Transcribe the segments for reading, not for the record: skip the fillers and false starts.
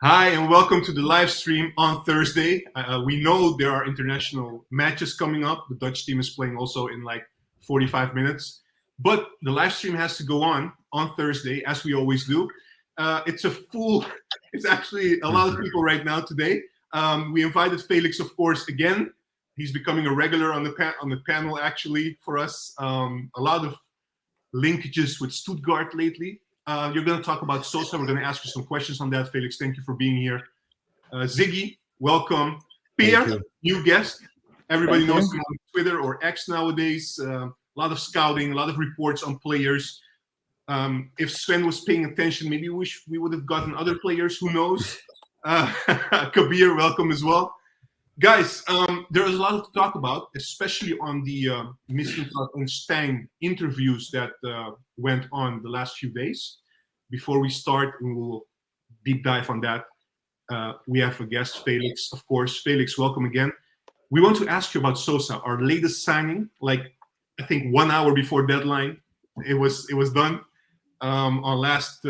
Hi, and welcome to the live stream on Thursday. We know there are international matches coming up. The Dutch team is playing also in like 45 minutes. But the live stream has to go on Thursday, as we always do. It's actually a lot of people right now today. We invited Felix, of course, again. He's becoming a regular on the panel, actually, for us. A lot of linkages with Stuttgart lately. You're going to talk about Sosa. We're going to ask you some questions on that, Felix. Thank you for being here. Ziggy, welcome. Pierre, new guest. Everybody knows him on Twitter or X nowadays. A lot of scouting, a lot of reports on players. If Sven was paying attention, maybe we would have gotten other players. Who knows? Kabir, welcome as well. Guys, there is a lot to talk about, especially on the Mislintat and Steijn interviews that went on the last few days. Before we start, and we'll deep dive on that, we have a guest, Felix, of course. Felix, welcome again. We want to ask you about Sosa, our latest signing. Like, I think 1 hour before deadline, it was done on last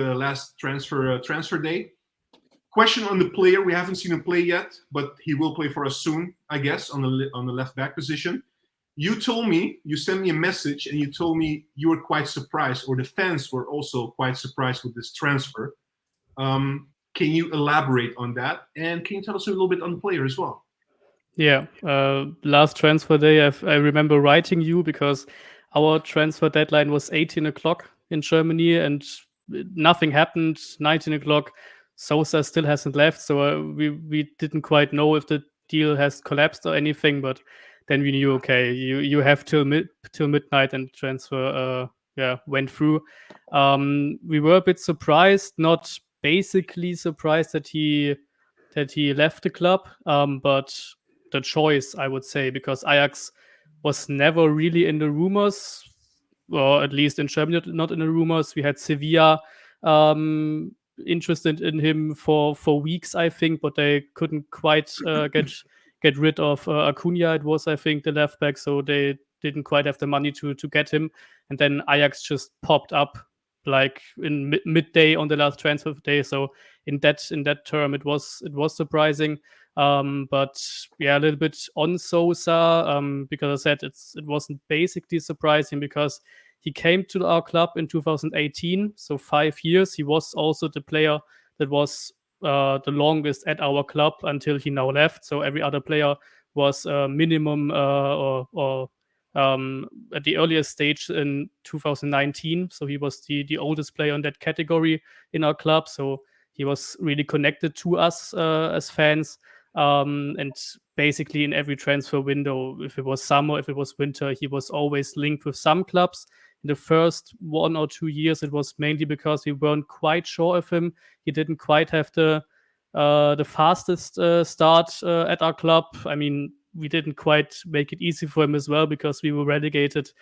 transfer day. Question on the player. We haven't seen him play yet, but he will play for us soon, I guess, on the left back position. You sent me a message, and you told me you were quite surprised, or the fans were also quite surprised with this transfer. Can you elaborate on that? And can you tell us a little bit on the player as well? Yeah, last transfer day, I remember writing you because our transfer deadline was 18 o'clock in Germany, and nothing happened. 19 o'clock. Sosa still hasn't left, so we didn't quite know if the deal has collapsed or anything. But then we knew, okay, you have till midnight, and transfer went through. We were a bit surprised, not basically surprised that he left the club, but the choice, I would say, because Ajax was never really in the rumors, or at least in Germany not in the rumors. We had Sevilla interested in him for weeks, I think, but they couldn't quite get rid of Acuna. It was, I think, the left back, so they didn't quite have the money to get him. And then Ajax just popped up like in midday on the last transfer day. So in that term, it was surprising. But yeah, a little bit on Sosa, because I said it wasn't basically surprising because he came to our club in 2018, so 5 years. He was also the player that was the longest at our club until he now left. So every other player was minimum or at the earliest stage in 2019. So he was the oldest player in that category in our club. So he was really connected to us as fans. And basically in every transfer window, if it was summer, if it was winter, he was always linked with some clubs. In the first 1 or 2 years, it was mainly because we weren't quite sure of him. He didn't quite have the fastest start at our club. I mean, we didn't quite make it easy for him as well because we were relegated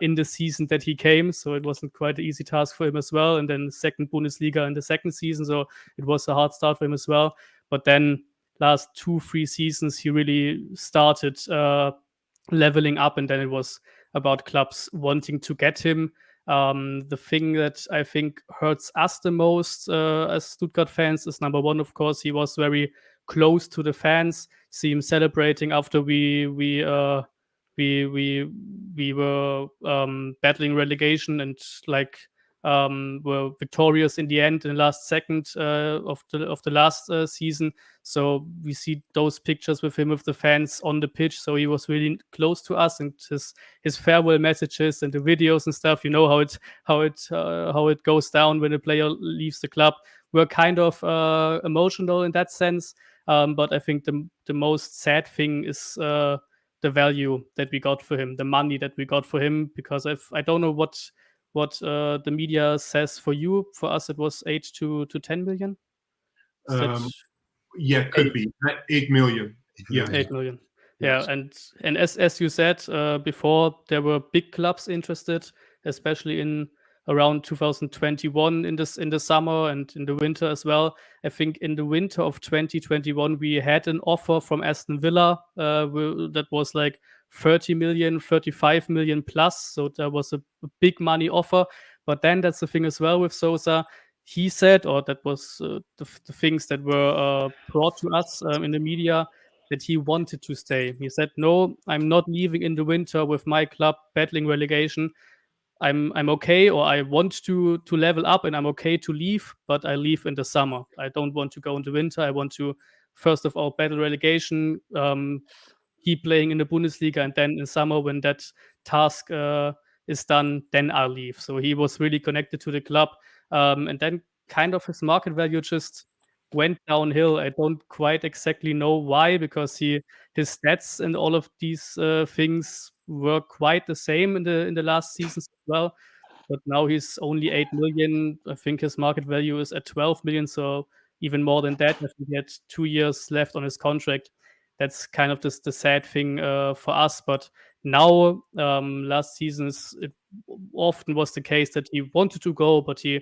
in the season that he came. So it wasn't quite an easy task for him as well. And then second Bundesliga in the second season. So it was a hard start for him as well. But then last 2-3 seasons, he really started leveling up, and then it was about clubs wanting to get him. The thing that I think hurts us the most as Stuttgart fans is, number one, of course, he was very close to the fans. See him celebrating after we were battling relegation and were victorious in the end, in the last second of the last season. So we see those pictures with him with the fans on the pitch. So he was really close to us, and his farewell messages and the videos and stuff. You know how it goes down when a player leaves the club. We're kind of emotional in that sense. But I think the most sad thing is the value that we got for him, the money that we got for him. Because I don't know what the media says for you. For us, it was 8 to 10 million. Yeah, could be 8 million. Yeah, 8 million. Yeah, and as you said before, there were big clubs interested, especially in around 2021 in the summer and in the winter as well. I think in the winter of 2021 we had an offer from Aston Villa that was like 30 million, 35 million plus. So that was a big money offer. But then that's the thing as well with Sosa. he said, or that was the things that were brought to us in the media, that he wanted to stay. He said, "No, I'm not leaving in the winter with my club battling relegation. I'm okay, or I want to level up, and I'm okay to leave, but I leave in the summer. I don't want to go in the winter. I want to first of all battle relegation, keep playing in the Bundesliga, and then in summer when that task is done, then I'll leave." So he was really connected to the club, and then kind of his market value just went downhill. I don't quite exactly know why, because his stats and all of these things were quite the same in the last seasons as well. But now he's only 8 million. I think his market value is at 12 million, so even more than that. I think he had 2 years left on his contract. That's kind of the sad thing for us. But now, last seasons, it often was the case that he wanted to go, but he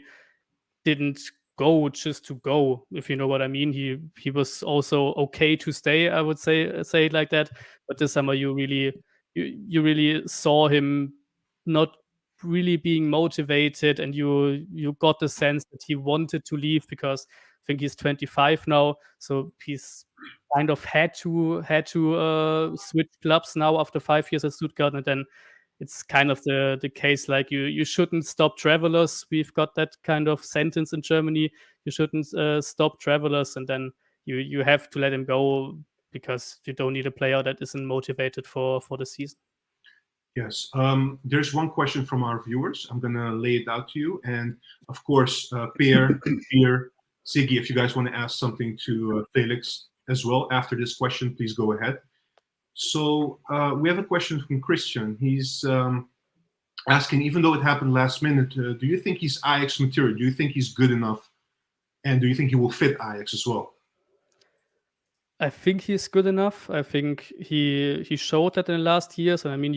didn't go just to go, if you know what I mean. He was also okay to stay, I would say it like that. But this summer you really saw him not really being motivated, and you got the sense that he wanted to leave, because I think he's 25 now, so he's kind of had to switch clubs now after 5 years at Stuttgart. And then it's kind of the case, like, you shouldn't stop travelers. We've got that kind of sentence in Germany. You shouldn't stop travelers, and then you have to let him go, because you don't need a player that isn't motivated for the season. Yes. There's one question from our viewers. I'm going to lay it out to you. And of course, Peer, Siggy, if you guys want to ask something to Felix as well after this question, please go ahead. So we have a question from Christian. He's asking, even though it happened last minute, do you think he's Ajax material? Do you think he's good enough? And do you think he will fit Ajax as well? I think he's good enough. I think he showed that in the last years. And I mean,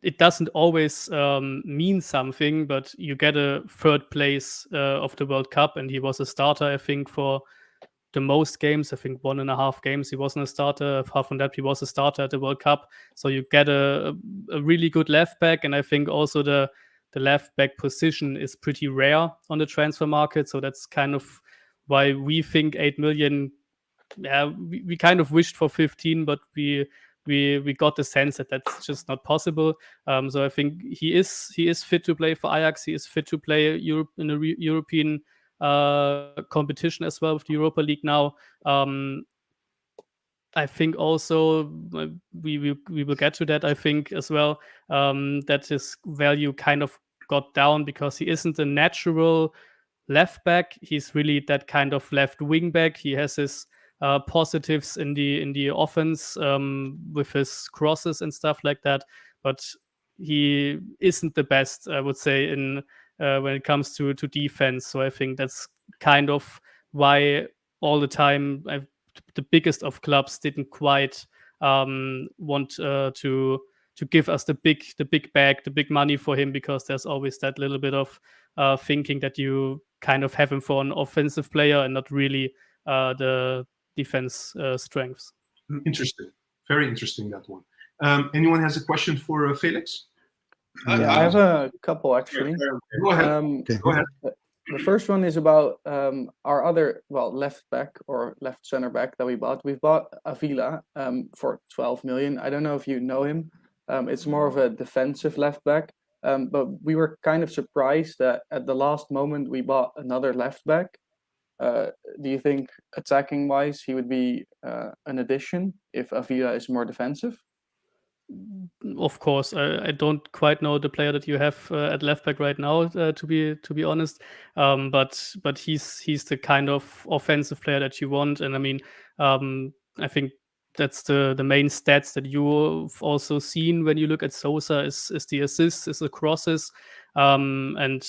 it doesn't always mean something, but you get a third place of the World Cup, and he was a starter, I think, for the most games. I think 1.5 games he wasn't a starter. Apart from that, he was a starter at the World Cup. So you get a really good left back, and I think also the left back position is pretty rare on the transfer market. So that's kind of why we think 8 million. Yeah, we kind of wished for 15, but we got the sense that that's just not possible. So I think he is fit to play for Ajax. He is fit to play in a European competition as well with the Europa League now. I think also we will get to that, I think, as well, that his value kind of got down because he isn't a natural left back. He's really that kind of left wing back. He has his positives in the offense with his crosses and stuff like that, but he isn't the best, I would say, in when it comes to defense. So I think that's kind of why all the time the biggest of clubs didn't quite want to give us the big bag, the big money for him, because there's always that little bit of thinking that you kind of have him for an offensive player and not really the defense strengths. Interesting. Very interesting, that one. Anyone has a question for Felix? Yeah, I have a couple, actually. Go ahead. Okay. Go ahead. The first one is about our other, left back or left center back that we bought. We've bought Avila for 12 million. I don't know if you know him. It's more of a defensive left back. But we were kind of surprised that at the last moment we bought another left back. Do you think, attacking wise, he would be an addition if Avila is more defensive? Of course, I don't quite know the player that you have at left back right now, to be honest. But he's the kind of offensive player that you want, and I mean, I think that's the main stats that you've also seen when you look at Sosa is the assists, is the crosses, and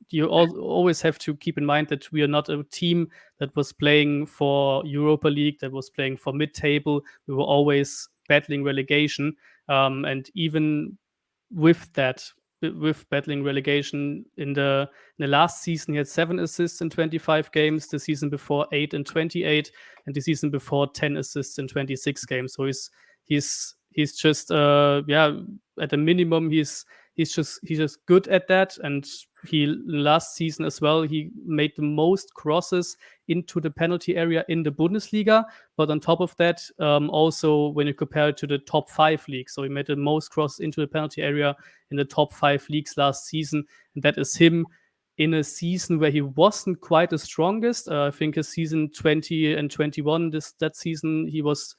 you always have to keep in mind that we are not a team that was playing for Europa League, that was playing for mid-table. We were always battling relegation. And even with battling relegation in the last season, he had 7 assists in 25 games. The season before 8 in 28, and the season before 10 assists in 26 games. So he's just at a minimum he's just good at that, and he last season as well, he made the most crosses into the penalty area in the Bundesliga. But on top of that, also when you compare it to the top 5 leagues, so he made the most crosses into the penalty area in the top 5 leagues last season, and that is him in a season where he wasn't quite the strongest. I think his season 20 and 21, that season he was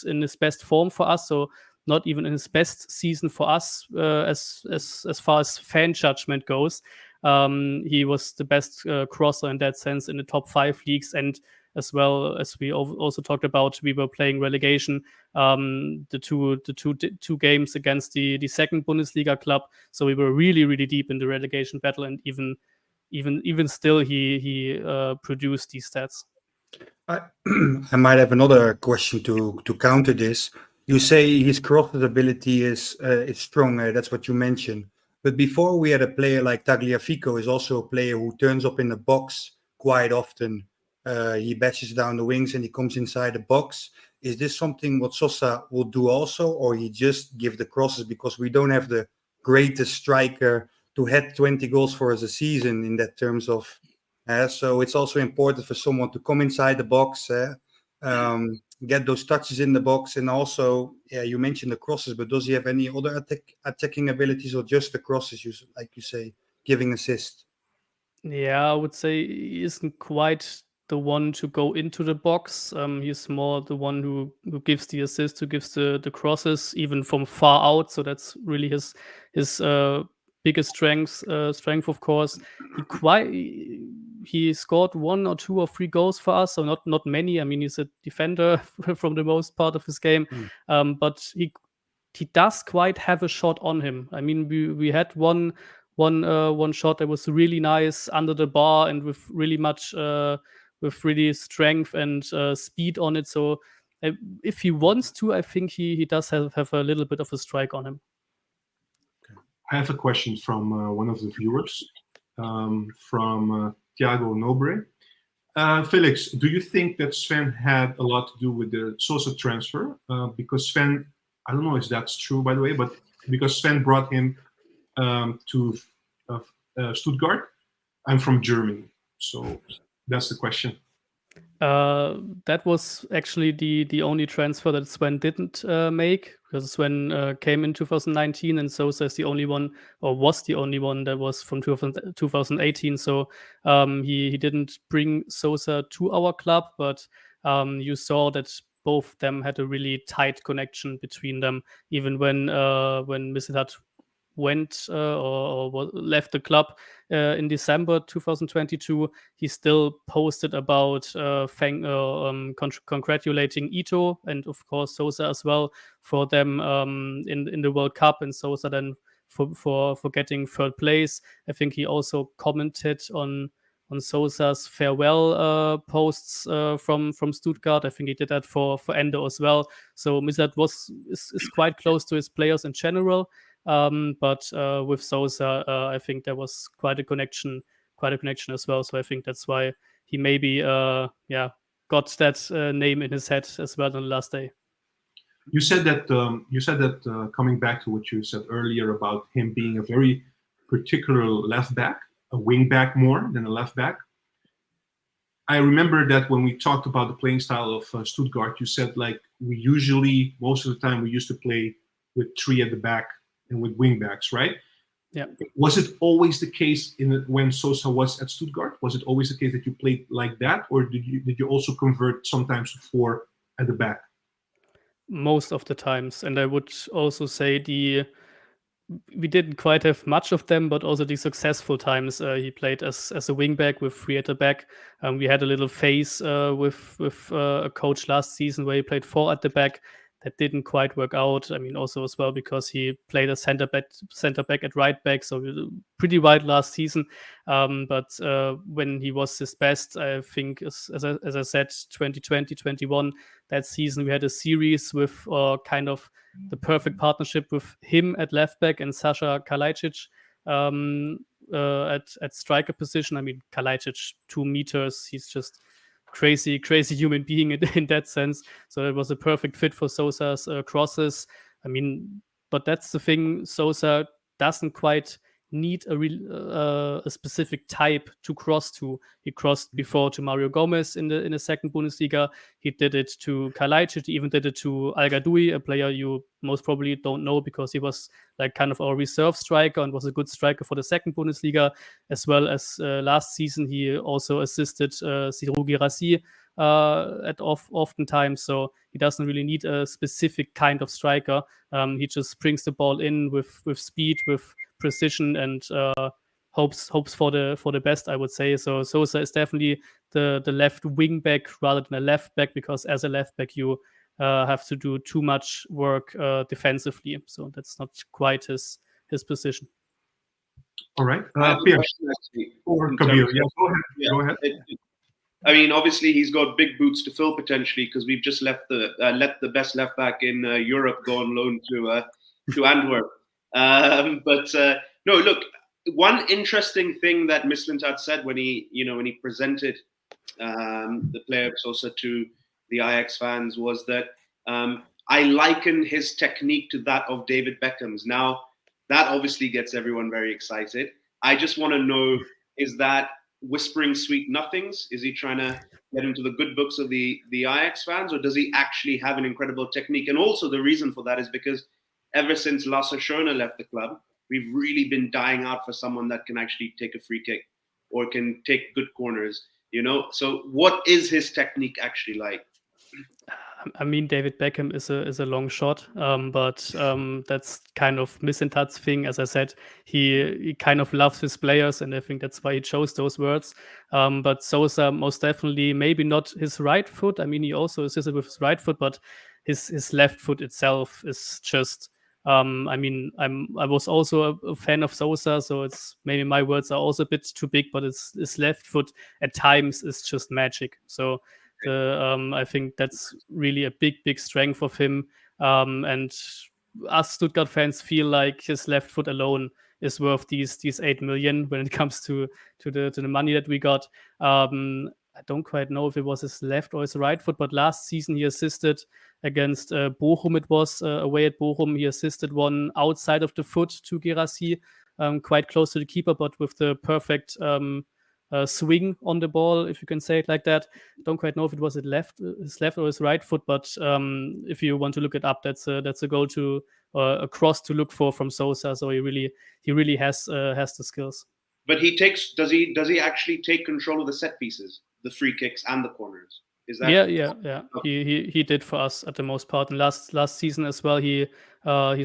in his best form for us. So not even in his best season for us as far as fan judgment goes. He was the best crosser in that sense in the top 5 leagues, and as well as we also talked about, we were playing relegation, the two games against the second Bundesliga club. So we were really deep in the relegation battle, and even still, he produced these stats. I might have another question to counter this. You say his crosses ability is strong. That's what you mentioned. But before, we had a player like Tagliafico, is also a player who turns up in the box quite often. He bashes down the wings and he comes inside the box. Is this something what Sosa will do also, or he just give the crosses because we don't have the greatest striker to head 20 goals for us a season in that terms of? So it's also important for someone to come inside the box, get those touches in the box, and also, you mentioned the crosses, but does he have any other attacking abilities, or just the crosses, like you say, giving assist? Yeah, I would say he isn't quite the one to go into the box. He's more the one who gives the assist, who gives the crosses, even from far out. So that's really his biggest strength, of course. He scored 1 or 2 or 3 goals for us, so not many. I mean, he's a defender from the most part of his game, but he does quite have a shot on him. I mean, we had one shot that was really nice under the bar and with really much with really strength and speed on it. So if he wants to, I think he does have a little bit of a strike on him. I have a question from one of the viewers, from Thiago Nobre. Felix, do you think that Sven had a lot to do with the Sosa transfer? Because Sven, I don't know if that's true, by the way, but because Sven brought him to Stuttgart. I'm from Germany, so that's the question. That was actually the only transfer that Sven didn't make, because Sven came in 2019 and Sosa is the only one, or was the only one, that was from 2018. So he didn't bring Sosa to our club, but you saw that both of them had a really tight connection between them. Even when Mislintat went or left the club in December 2022, he still posted about congratulating Ito and of course Sosa as well for them in the World Cup, and Sosa then for getting third place. I think he also commented on Sosa's farewell posts from Stuttgart. I think he did that for Endo as well. So Mislintat is quite close to his players in general. But with Sosa, I think there was quite a connection as well. So I think that's why he maybe got that name in his head as well on the last day. You said that coming back to what you said earlier about him being a very particular left back, a wing back more than a left back. I remember that when we talked about the playing style of Stuttgart, you said like most of the time we used to play with 3 at the back and with wing backs, right? Yeah. Was it always the case when Sosa was at Stuttgart? Was it always the case that you played like that, or did you also convert sometimes to 4 at the back? Most of the times, and I would also say we didn't quite have much of them, but also the successful times he played as a wingback with 3 at the back. We had a little phase with a coach last season where he played 4 at the back. That didn't quite work out. I mean, also as well because he played a center back at right back, so pretty wide last season. But when he was his best, I think, as I said, 2020-21, that season we had a series with kind of the perfect partnership with him at left back and Sasha Kalajdzic at striker position. I mean, Kalajdzic 2 meters. He's just crazy human being in that sense. So it was a perfect fit for Sosa's crosses. I mean, but that's the thing. Sosa doesn't quite need a specific type to cross to. He crossed before to Mario Gomez in the second Bundesliga. He did it to Kalajdzic. He even did it to Al Gadoui, a player you most probably don't know because he was like kind of our reserve striker and was a good striker for the second Bundesliga, as well as last season he also assisted Serhou Guirassy at oftentimes. So he doesn't really need a specific kind of striker. He just brings the ball in with speed, with precision, and hopes for the best, I would say. So Sosa is definitely the left wing back rather than a left back, because as a left back you have to do too much work defensively. So that's not quite his position. All right. I have a Pierre question, actually, or in Kabir. terms Yeah, of- go ahead. Yeah. Go ahead. I mean, obviously, he's got big boots to fill potentially because we've just let the best left back in Europe go on loan to Antwerp. But no, look, one interesting thing that Mislintat said when he presented the player Sosa to the Ajax fans was that I liken his technique to that of David Beckham's. Now, that obviously gets everyone very excited. I just want to know, is that whispering sweet nothings? Is he trying to get into the good books of the Ajax fans, or does he actually have an incredible technique? And also the reason for that is because ever since Lasse Schöne left the club, we've really been dying out for someone that can actually take a free kick or can take good corners, So what is his technique actually like? I mean, David Beckham is a long shot, but that's kind of Mislintat's thing. As I said, he kind of loves his players, and I think that's why he chose those words. But Sosa, most definitely, maybe not his right foot. I mean, he also assisted with his right foot, but his left foot itself is just. I mean, I was also a fan of Sosa, so it's maybe my words are also a bit too big, but his left foot at times is just magic. So. I think that's really a big strength of him, and us Stuttgart fans feel like his left foot alone is worth these 8 million when it comes to the money that we got. I don't quite know if it was his left or his right foot, but last season he assisted against Bochum. It was away at Bochum. He assisted one outside of the foot to Guirassy, quite close to the keeper, but with the perfect swing on the ball, if you can say it like that. Don't quite know if it was his left or his right foot, but if you want to look it up, that's a goal to a cross to look for from Sosa. So he really has the skills. But does he actually take control of the set pieces, the free kicks and the corners? Is that Yeah. He did for us at the most part. And last season as well, he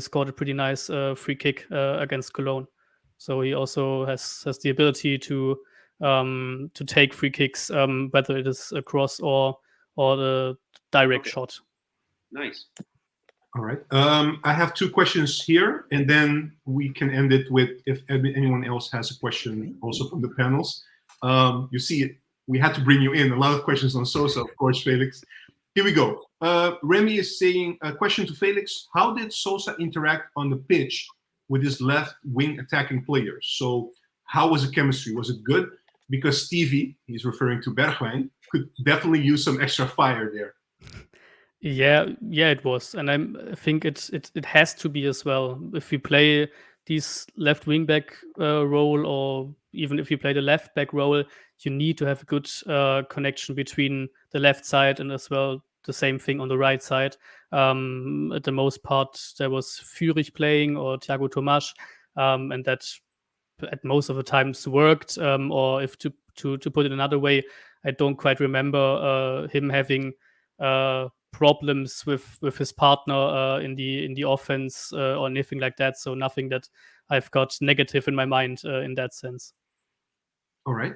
scored a pretty nice free kick against Cologne. So he also has the ability to take free kicks, whether it is a cross or the direct shot. Nice. All right. I have two questions here, and then we can end it with if anyone else has a question also from the panels. You see, we had to bring you in. A lot of questions on Sosa, of course, Felix. Here we go. Remy is saying a question to Felix. How did Sosa interact on the pitch with his left wing attacking players? So how was the chemistry? Was it good? Because Stevie, he's referring to Bergwijn, could definitely use some extra fire there. Yeah, it was, and I think it has to be as well. If we play this left wing back role, or even if you play the left back role, you need to have a good connection between the left side and as well the same thing on the right side. At the most part, there was Führig playing or Thiago Tomas, and that at most of the times worked. Or if to put it another way, I don't quite remember him having problems with his partner in the offense or anything like that. So nothing that I've got negative in my mind in that sense. All right.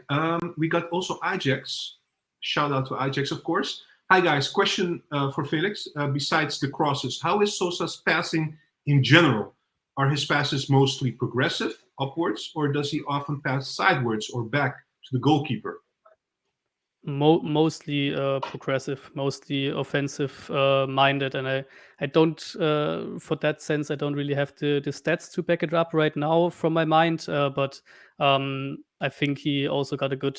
We got also Ajax. Shout out to Ajax, of course. Hi guys. Question for Felix. Besides the crosses, how is Sosa's passing in general? Are his passes mostly progressive, upwards, or does he often pass sidewards or back to the goalkeeper? Mostly progressive, mostly offensive minded, and I don't for that sense I don't really have the stats to back it up right now from my mind, but I think he also got a good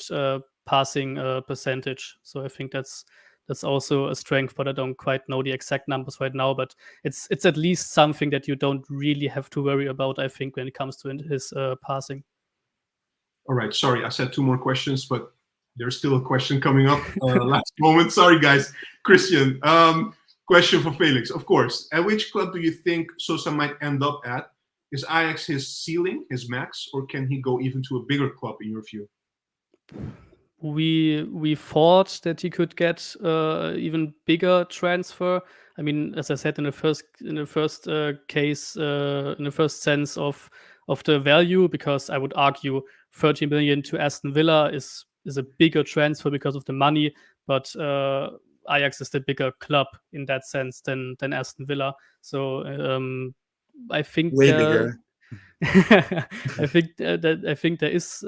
passing percentage, so I think that's that's also a strength, but I don't quite know the exact numbers right now. But it's at least something that you don't really have to worry about, I think, when it comes to his passing. All right, sorry, I said 2 more questions, but there's still a question coming up. Last moment, sorry guys. Christian, question for Felix, of course. At which club do you think Sosa might end up at? Is Ajax his ceiling, his max, or can he go even to a bigger club in your view? We thought that he could get even bigger transfer. I mean, as I said in the first case, in the first sense of the value, because I would argue 30 million to Aston Villa is a bigger transfer because of the money, but Ajax is the bigger club in that sense than Aston Villa. So I think Way bigger. I think there is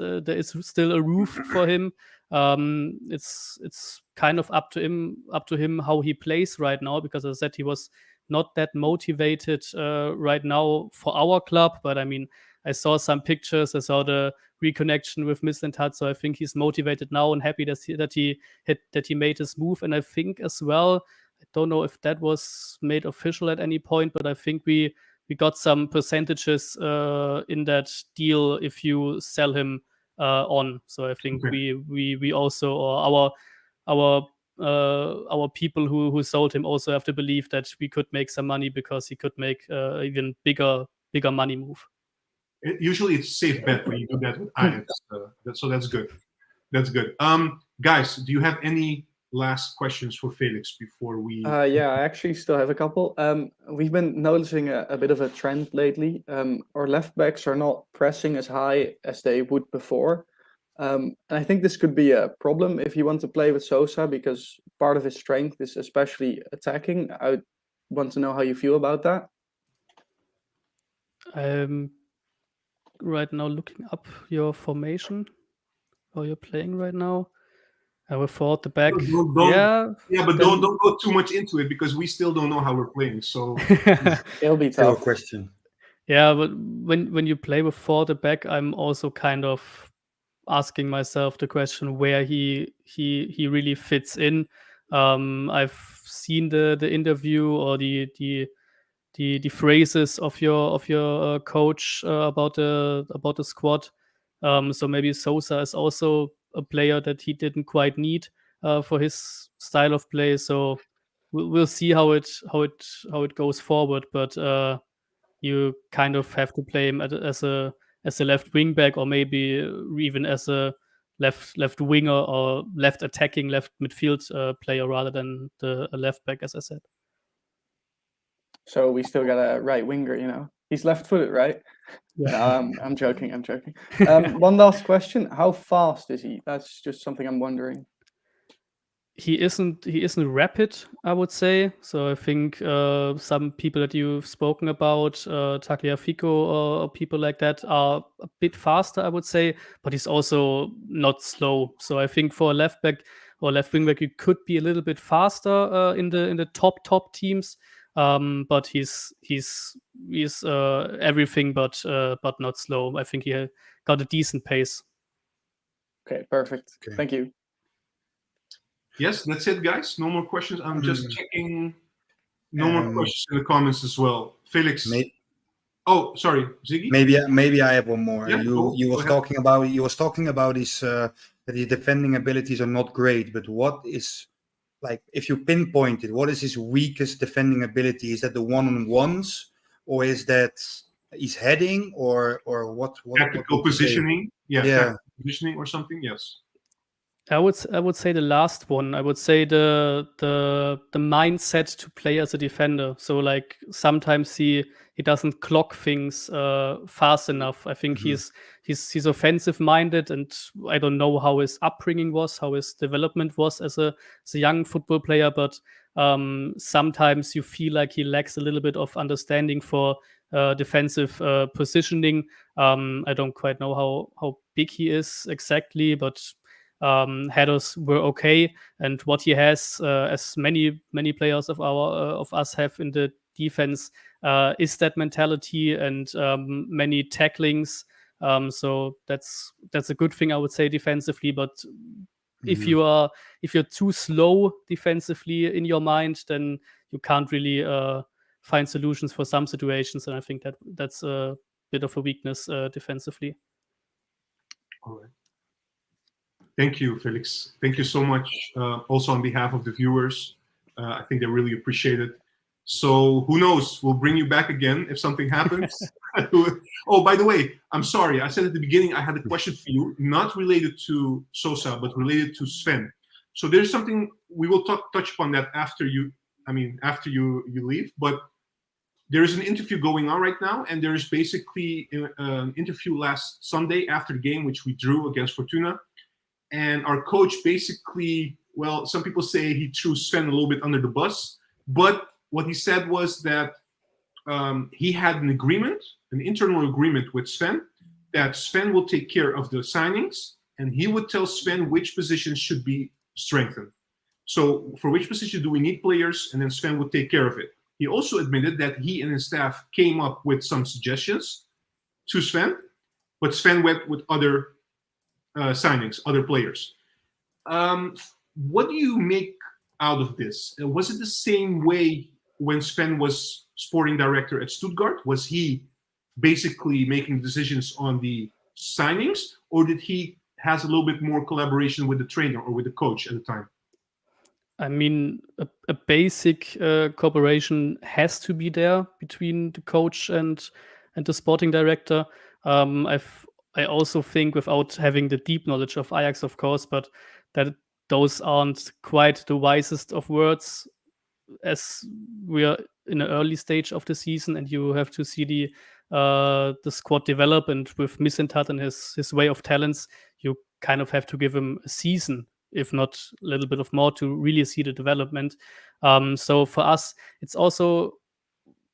still a roof for him. It's kind of up to him how he plays right now, because as I said, he was not that motivated right now for our club. But I mean, I saw some pictures. I saw the reconnection with Mislintat, so I think he's motivated now and happy that he made his move. And I think as well, I don't know if that was made official at any point, but I think we got some percentages in that deal if you sell him on. So I think we also, or our people who sold him also have to believe that we could make some money, because he could make even bigger money move. Usually it's a safe bet when you do that with Ajax. So that's good. That's good. Guys, do you have any last questions for Felix before we... Yeah, I actually still have a couple. We've been noticing a bit of a trend lately. Our left backs are not pressing as high as they would before. And I think this could be a problem if you want to play with Sosa, because part of his strength is especially attacking. I want to know how you feel about that. I'm right now looking up your formation, how you're playing right now. I will forward the back. Don't go too much into it, because we still don't know how we're playing. So it'll be tough. Question. Yeah, but when you play with 4 at the back, I'm also kind of asking myself the question where he really fits in. I've seen the interview or the phrases of your coach about the squad. So maybe Sosa is also a player that he didn't quite need for his style of play. So we'll see how it goes forward. But you kind of have to play him as a left wing back, or maybe even as a left winger or left attacking left midfield player, rather than a left back, as I said. So we still got a right winger, you know. He's left-footed, right? Yeah. No, I'm joking. One last question: how fast is he? That's just something I'm wondering. He isn't rapid, I would say. So I think some people that you've spoken about, Tagliafico or people like that, are a bit faster, I would say, but he's also not slow. So I think for a left back or left wing back, you could be a little bit faster in the top teams. But he's everything but not slow. I think he got a decent pace. Okay, perfect. Okay. Thank you. Yes, that's it, guys. No more questions. I'm just checking. No more questions in the comments as well. Felix. Oh, sorry, Ziggy. Maybe I have one more. Yeah, you was talking about his that his defending abilities are not great, but what is, like, if you pinpoint it, what is his weakest defending ability? Is that the one-on-ones, or is that his heading, or what? Tactical positioning. Yeah. Tactical positioning or something. Yes. I would say the last one. I would say the mindset to play as a defender. So like sometimes he doesn't clock things fast enough. I think he's offensive minded, and I don't know how his upbringing was, how his development was as a young football player. But sometimes you feel like he lacks a little bit of understanding for defensive positioning. I don't quite know how big he is exactly, but headers were okay, and what he has, as many players of us have in the defense, is that mentality and many tacklings. So that's a good thing, I would say, defensively. But if you're too slow defensively in your mind, then you can't really find solutions for some situations, and I think that's a bit of a weakness defensively. All right. Thank you, Felix. Thank you so much. Also on behalf of the viewers, I think they really appreciate it. So who knows? We'll bring you back again if something happens. Oh, by the way, I'm sorry. I said at the beginning I had a question for you, not related to Sosa, but related to Sven. So there's something we will touch upon that after you leave. But there is an interview going on right now, and there is basically an interview last Sunday after the game, which we drew against Fortuna. And our coach basically, well, some people say he threw Sven a little bit under the bus, but what he said was that he had an internal agreement with Sven, that Sven will take care of the signings, and he would tell Sven which positions should be strengthened. So for which position do we need players, and then Sven would take care of it. He also admitted that he and his staff came up with some suggestions to Sven, but Sven went with other signings, other players. What do you make out of this? Was it the same way when Sven was sporting director at Stuttgart? Was he basically making decisions on the signings, or did he has a little bit more collaboration with the trainer or with the coach at the time? I mean, a basic cooperation has to be there between the coach and the sporting director. I also think, without having the deep knowledge of Ajax, of course, but that those aren't quite the wisest of words, as we are in an early stage of the season, and you have to see the squad develop. And with Mislintat and his way of talents, you kind of have to give him a season, if not a little bit of more, to really see the development. So for us, it's also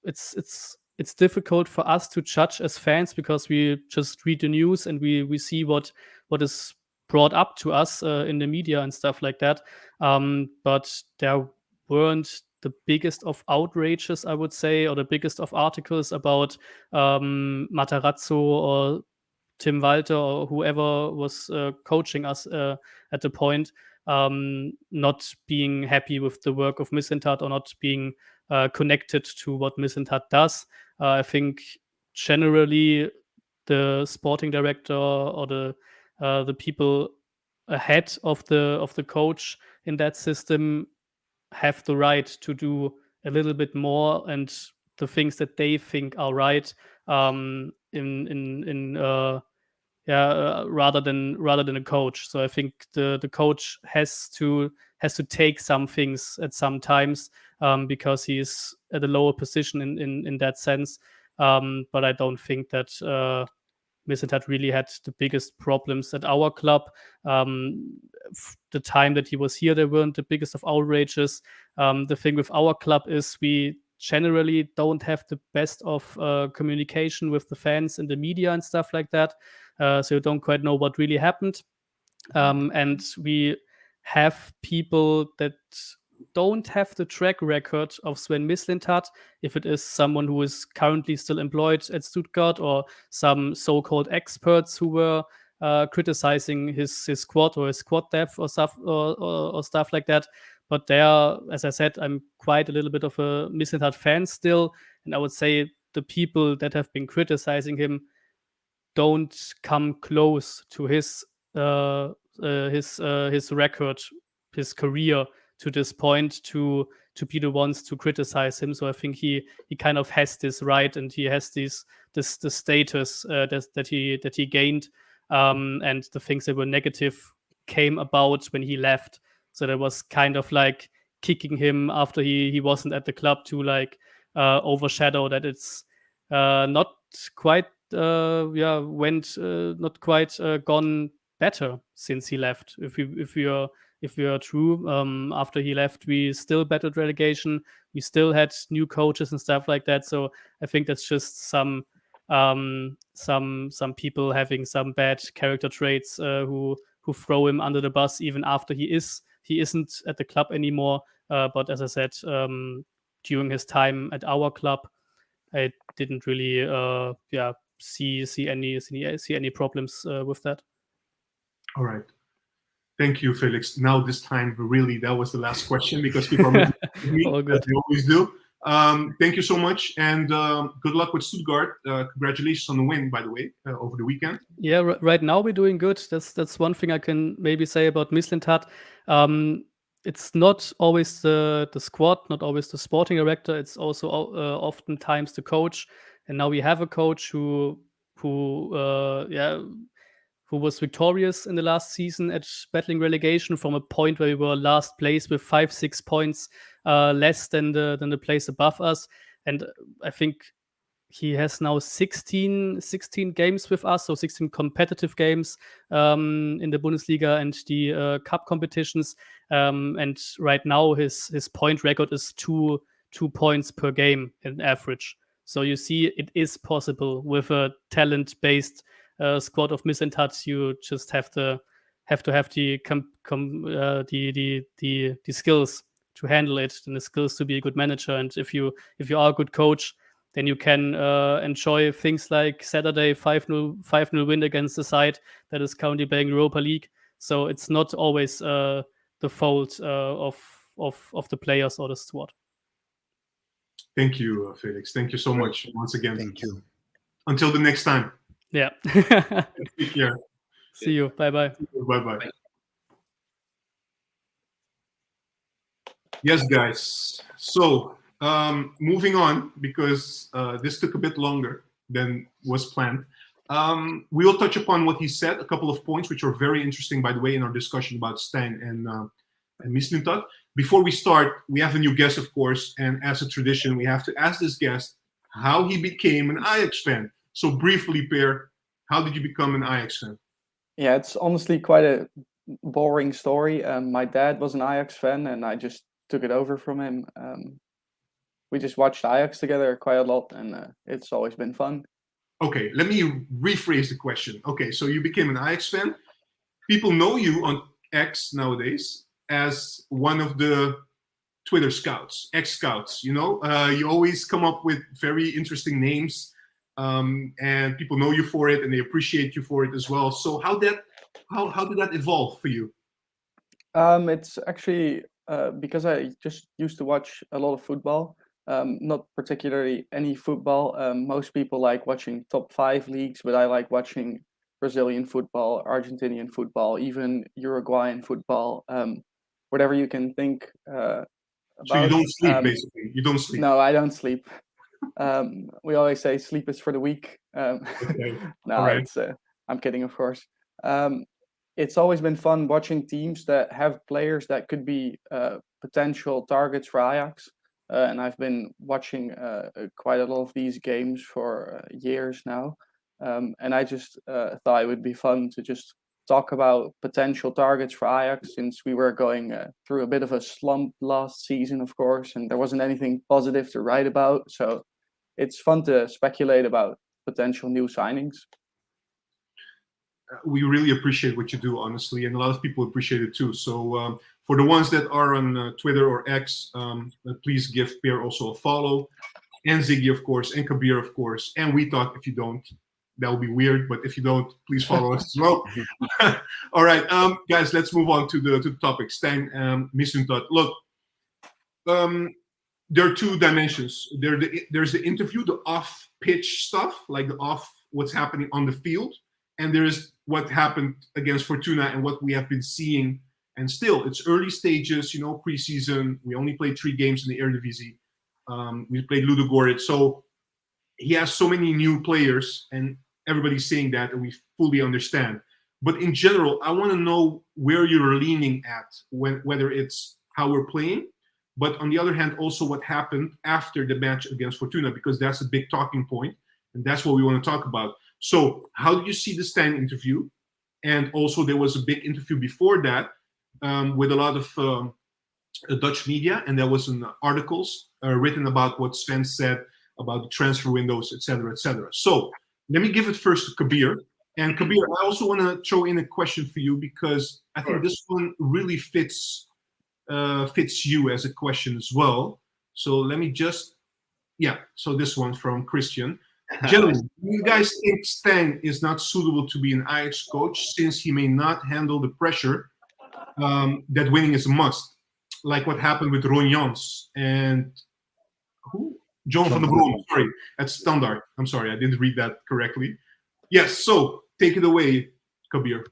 it's difficult for us to judge as fans, because we just read the news and we see what is brought up to us in the media and stuff like that. But there weren't the biggest of outrages, I would say, or the biggest of articles about Matarazzo or Tim Walter or whoever was coaching us at the point, not being happy with the work of Mislintat, or not being connected to what Mislintat does. I think generally the sporting director or the people ahead of the coach in that system have the right to do a little bit more, and the things that they think are right, rather than a coach. So I think the coach has to take some things at some times, because he's at a lower position in that sense. But I don't think that Mislintat really had the biggest problems at our club. The time that he was here, there weren't the biggest of outrages. The thing with our club is we generally don't have the best of communication with the fans and the media and stuff like that. So you don't quite know what really happened. And we have people that don't have the track record of Sven Mislintat, if it is someone who is currently still employed at Stuttgart, or some so-called experts who were criticizing his squad or his squad depth or stuff like that. But there, as I said, I'm quite a little bit of a Mislintat fan still, and I would say the people that have been criticizing him don't come close to his record, his career to this point to be the ones to criticize him. So I think he kind of has this right, and he has the status that he gained, and the things that were negative came about when he left. So that was kind of like kicking him after he wasn't at the club to like overshadow that it's not quite not quite gone better since he left. If we are true, after he left, we still battled relegation. We still had new coaches and stuff like that. So I think that's just some people having some bad character traits who throw him under the bus even after he isn't at the club anymore. But as I said, during his time at our club, I didn't really see any problems with that. All right. Thank you, Felix. Now this time, really, that was the last question because people are me, All as good. they always do. Thank you so much, and good luck with Stuttgart. Congratulations on the win, by the way, over the weekend. Yeah, right now we're doing good. That's one thing I can maybe say about Mislintat. It's not always the squad, not always the sporting director. It's also oftentimes the coach. And now we have a coach who was victorious in the last season at battling relegation from a point where we were last place with 5-6 points less than the place above us. And I think he has now 16 games with us, so 16 competitive games in the Bundesliga and the cup competitions. And right now his point record is 2 points per game in average. So you see, it is possible with a talent-based squad of Mislintat. You just have to have the skills to handle it, and the skills to be a good manager. And if you are a good coach, then you can enjoy things like Saturday 5-0 win against the side that is currently playing Europa League. So it's not always the fault of the players or the squad. Thank you, Felix. Thank you so much once again. Thank you. Until the next time. Yeah. Take care. See you. Bye-bye. Bye-bye. Yes, guys. So, moving on, because this took a bit longer than was planned. We will touch upon what he said, a couple of points, which are very interesting, by the way, in our discussion about Steijn and Mislintat. Before we start, we have a new guest, of course, and as a tradition, we have to ask this guest how he became an Ajax fan. So briefly, Per, how did you become an Ajax fan? Yeah, it's honestly quite a boring story. My dad was an Ajax fan, and I just took it over from him. We just watched Ajax together quite a lot, and it's always been fun. Okay, let me rephrase the question. Okay, so you became an Ajax fan. People know you on X nowadays as one of the Twitter scouts, X-scouts, you know? You always come up with very interesting names, and people know you for it, and they appreciate you for it as well. So how did that evolve for you? It's actually because I just used to watch a lot of football. Not particularly any football. Most people like watching top 5 leagues, but I like watching Brazilian football, Argentinian football, even Uruguayan football. Whatever you can think about. So you don't sleep, basically. You don't sleep. No, I don't sleep. We always say sleep is for the weak. Okay. No, All right. it's I'm kidding, of course. It's always been fun watching teams that have players that could be potential targets for Ajax. And I've been watching quite a lot of these games for years now. And I just thought it would be fun to just talk about potential targets for Ajax, since we were going through a bit of a slump last season, of course, and there wasn't anything positive to write about. So it's fun to speculate about potential new signings. We really appreciate what you do, honestly, and a lot of people appreciate it too. So for the ones that are on Twitter or X, please give Per also a follow, and Ziggy, of course, and Kabir, of course, and weTalk. If you don't, that will be weird, but if you don't, please follow us as well. All right, guys, let's move on to the topic. Steijn, Mislintat. Look, there are 2 dimensions. There's the interview, the off-pitch stuff, like the what's happening on the field, and there's what happened against Fortuna and what we have been seeing. And still, it's early stages, you know, preseason. We only played 3 games in the Eredivisie. We played Ludogorets. So he has so many new players, and everybody's saying that, and we fully understand. But in general, I want to know where you're leaning at, whether it's how we're playing, but on the other hand, also what happened after the match against Fortuna, because that's a big talking point, and that's what we want to talk about. So how do you see the Steijn interview? And also there was a big interview before that with a lot of Dutch media, and there was articles written about what Sven said about the transfer windows, etc., etc. So let me give it first to Kabir. And Kabir, I also want to throw in a question for you, because I think this one really fits you as a question as well. So let me just, so this one from Christian. Gentlemen, do you guys think Steijn is not suitable to be an Ajax coach, since he may not handle the pressure that winning is a must, like what happened with Ron Jans and who? John van der Brom. Sorry, at Standard. I'm sorry, I didn't read that correctly. Yes, so take it away, Kabir.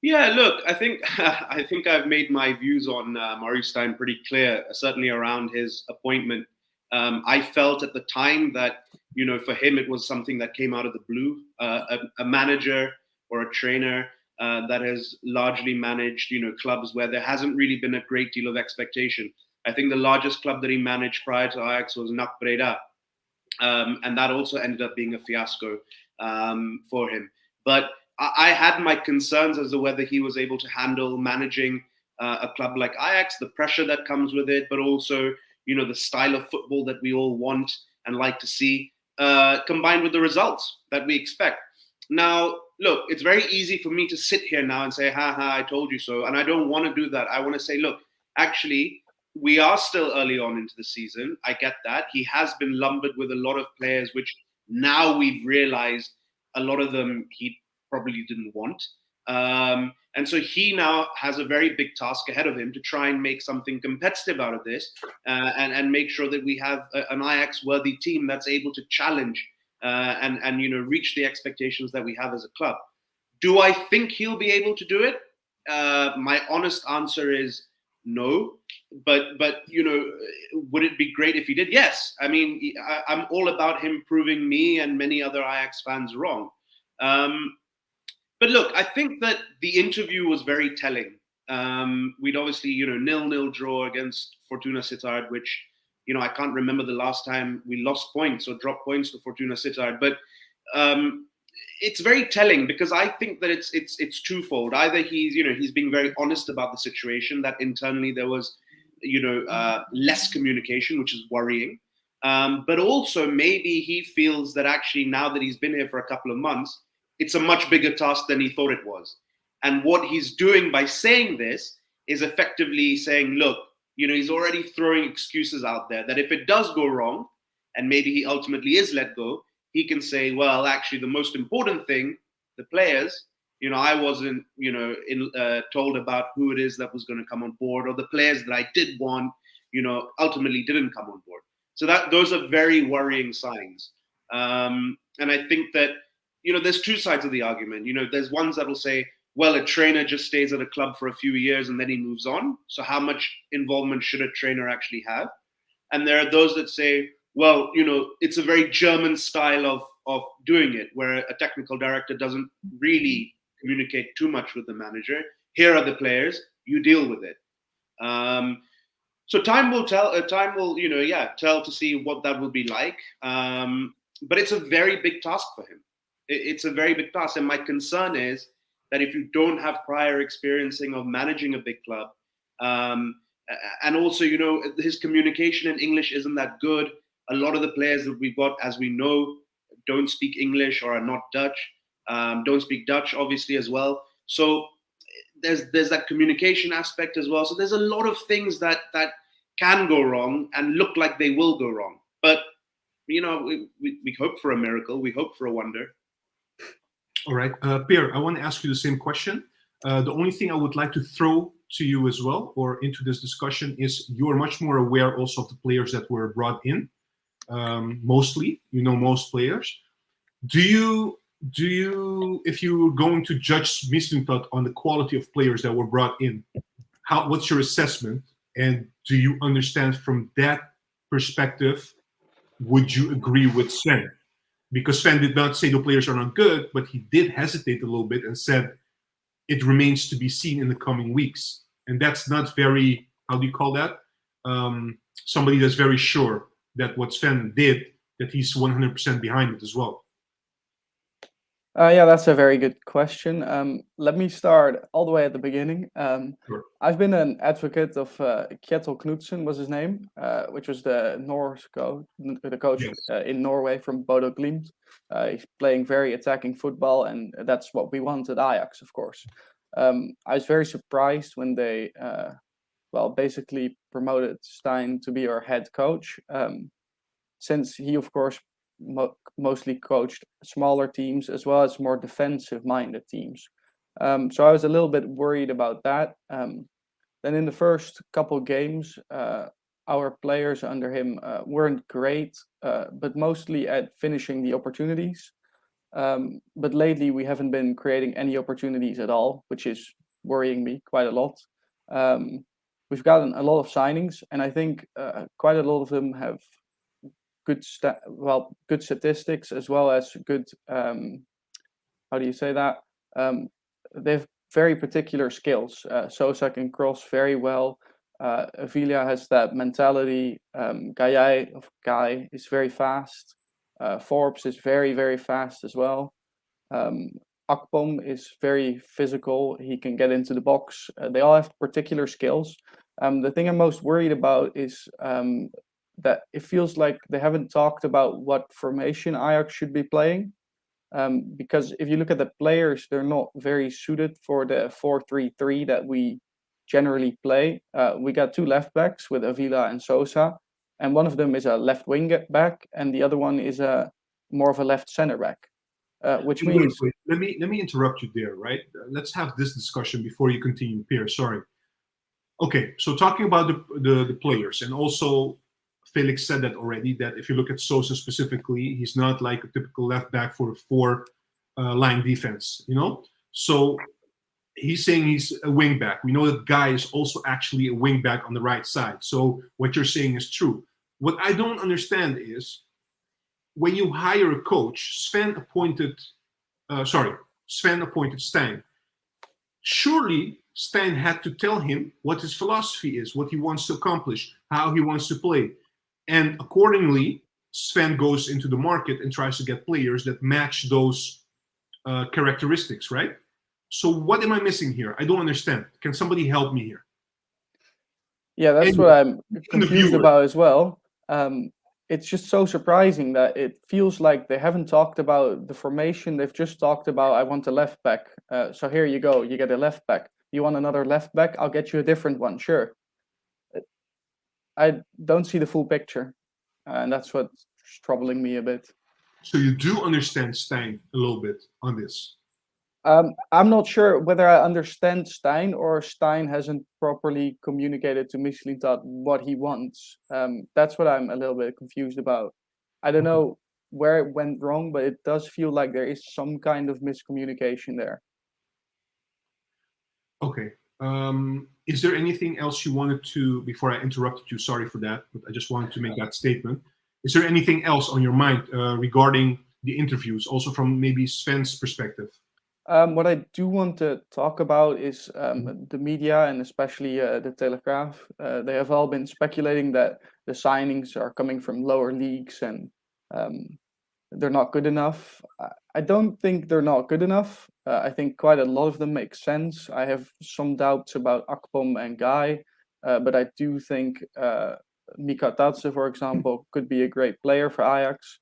Yeah, look, I think I've made my views on Maurice Steijn pretty clear, certainly around his appointment. I felt at the time that, for him, it was something that came out of the blue. A manager or a trainer that has largely managed, clubs where there hasn't really been a great deal of expectation. I think the largest club that he managed prior to Ajax was NAC Breda. And that also ended up being a fiasco for him. But I had my concerns as to whether he was able to handle managing a club like Ajax, the pressure that comes with it, but also, the style of football that we all want and like to see, combined with the results that we expect. Now, look, it's very easy for me to sit here now and say, I told you so. And I don't want to do that. I want to say, look, actually, we are still early on into the season. I get that. He has been lumbered with a lot of players, which now we've realized a lot of them he probably didn't want. And so he now has a very big task ahead of him to try and make something competitive out of this and make sure that we have an Ajax-worthy team that's able to challenge and reach the expectations that we have as a club. Do I think he'll be able to do it? My honest answer is no. But would it be great if he did? Yes. I mean, I'm all about him proving me and many other Ajax fans wrong. But look, I think that the interview was very telling. We'd obviously, 0-0 draw against Fortuna Sittard, which, I can't remember the last time we lost points or dropped points to Fortuna Sittard. But it's very telling because I think that it's twofold. Either he's being very honest about the situation, that internally there was, less communication, which is worrying. But also maybe he feels that actually now that he's been here for a couple of months, it's a much bigger task than he thought it was. And what he's doing by saying this is effectively saying, look, he's already throwing excuses out there that if it does go wrong, and maybe he ultimately is let go, he can say, well, actually, the most important thing, the players, I wasn't, told about who it is that was going to come on board, or the players that I did want, ultimately didn't come on board. So those are very worrying signs. And I think that, there's two sides of the argument. There's ones that will say, well, a trainer just stays at a club for a few years and then he moves on. So how much involvement should a trainer actually have? And there are those that say, well, it's a very German style of doing it, where a technical director doesn't really communicate too much with the manager. Here are the players, you deal with it. So time will tell. Time will, tell to see what that will be like. But it's a very big task for him. It's a very big task, and my concern is that if you don't have prior experiencing of managing a big club, and also, his communication in English isn't that good. A lot of the players that we've got, as we know, don't speak English or are not Dutch. Don't speak Dutch, obviously, as well. So there's that communication aspect as well. So there's a lot of things that can go wrong and look like they will go wrong. But, we hope for a miracle. We hope for a wonder. All right. Pierre, I want to ask you the same question. The only thing I would like to throw to you as well, or into this discussion, is you are much more aware also of the players that were brought in. Mostly, most players. Do you, if you were going to judge Mislintat on the quality of players that were brought in, what's your assessment? And do you understand from that perspective, would you agree with Sven? Because Sven did not say the players are not good, but he did hesitate a little bit and said it remains to be seen in the coming weeks. And that's not very, how do you call that? Somebody that's very sure that what Sven did, that he's 100% behind it as well. Yeah, that's a very good question. Let me start all the way at the beginning. Sure. I've been an advocate of Kjetil Knudsen, was his name, which was the coach Yes. in Norway from Bodo Glimt. He's playing very attacking football, and that's what we want at Ajax, of course. I was very surprised when they, basically promoted Steijn to be our head coach, since he, of course, mostly coached smaller teams as well as more defensive-minded teams. So I was a little bit worried about that. Then in the first couple games, our players under him weren't great, but mostly at finishing the opportunities. But lately, we haven't been creating any opportunities at all, which is worrying me quite a lot. We've gotten a lot of signings, and I think quite a lot of them have good statistics as well as good. How do you say that? They've very particular skills. Sosa can cross very well. Avila has that mentality. Guy is very fast. Forbes is very, very fast as well. Akpom is very physical. He can get into the box. They all have particular skills. The thing I'm most worried about is that it feels like they haven't talked about what formation Ajax should be playing. Because if you look at the players, they're not very suited for the 4-3-3 that we generally play. We got two left backs with Avila and Sosa, and one of them is a left wing back, and the other one is a more of a left center back. Which means wait. Let me interrupt you there, right? Let's have this discussion before you continue, Pierre. Sorry. Okay, so talking about the players, and also Felix said that already, that if you look at Sosa specifically, he's not like a typical left back for a four-line defense, you know? So he's saying he's a wing back. We know that Guy is also actually a wing back on the right side. So what you're saying is true. What I don't understand is when you hire a coach, Sven appointed Steijn. Surely Steijn had to tell him what his philosophy is, what he wants to accomplish, how he wants to play. And accordingly, Sven goes into the market and tries to get players that match those characteristics, right? So what am I missing here? I don't understand. Can somebody help me here? Yeah, that's And what I'm and the confused viewer. about as well. It's just so surprising that it feels like they haven't talked about the formation. They've just talked about, I want a left back. So here you go. You get a left back. You want another left back? I'll get you a different one. Sure. I don't see the full picture. And that's what's troubling me a bit. So you do understand Steijn a little bit on this. I'm not sure whether I understand Steijn or Steijn hasn't properly communicated to Mislintat what he wants. That's what I'm a little bit confused about. I don't know where it went wrong, but it does feel like there is some kind of miscommunication there. Okay. Is there anything else you wanted to, before I interrupted you, sorry for that, but I just wanted to make that statement. Is there anything else on your mind regarding the interviews, also from maybe Sven's perspective? What I do want to talk about is the media, and especially the Telegraaf. They have all been speculating that the signings are coming from lower leagues and they're not good enough. I don't think they're not good enough. I think quite a lot of them make sense. I have some doubts about Akpom and Guy, but I do think Mislintat, for example, could be a great player for Ajax.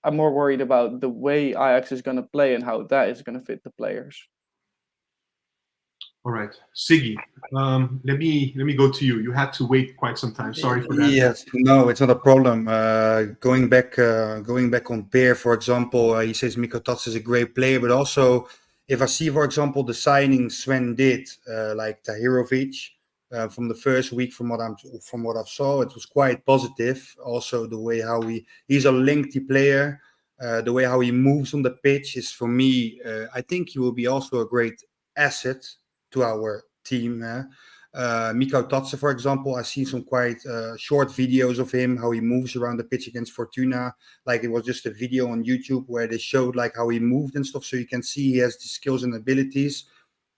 I'm more worried about the way Ajax is going to play and how that is going to fit the players. All right, Siggy, let me go to you. You had to wait quite some time. Sorry for that. Yes, no, it's not a problem. Going back on Peer, for example, he says Mislintat is a great player, but also if I see, for example, the signings Sven did, like Tahirovic, from the first week, from what I saw, it was quite positive. Also, the way how he's a lengthy player, the way how he moves on the pitch is, for me, I think he will be also a great asset to our team. Mislintat, for example, I've seen some quite short videos of him, how he moves around the pitch against Fortuna. Like it was just a video on YouTube where they showed like how he moved and stuff, so you can see he has the skills and abilities.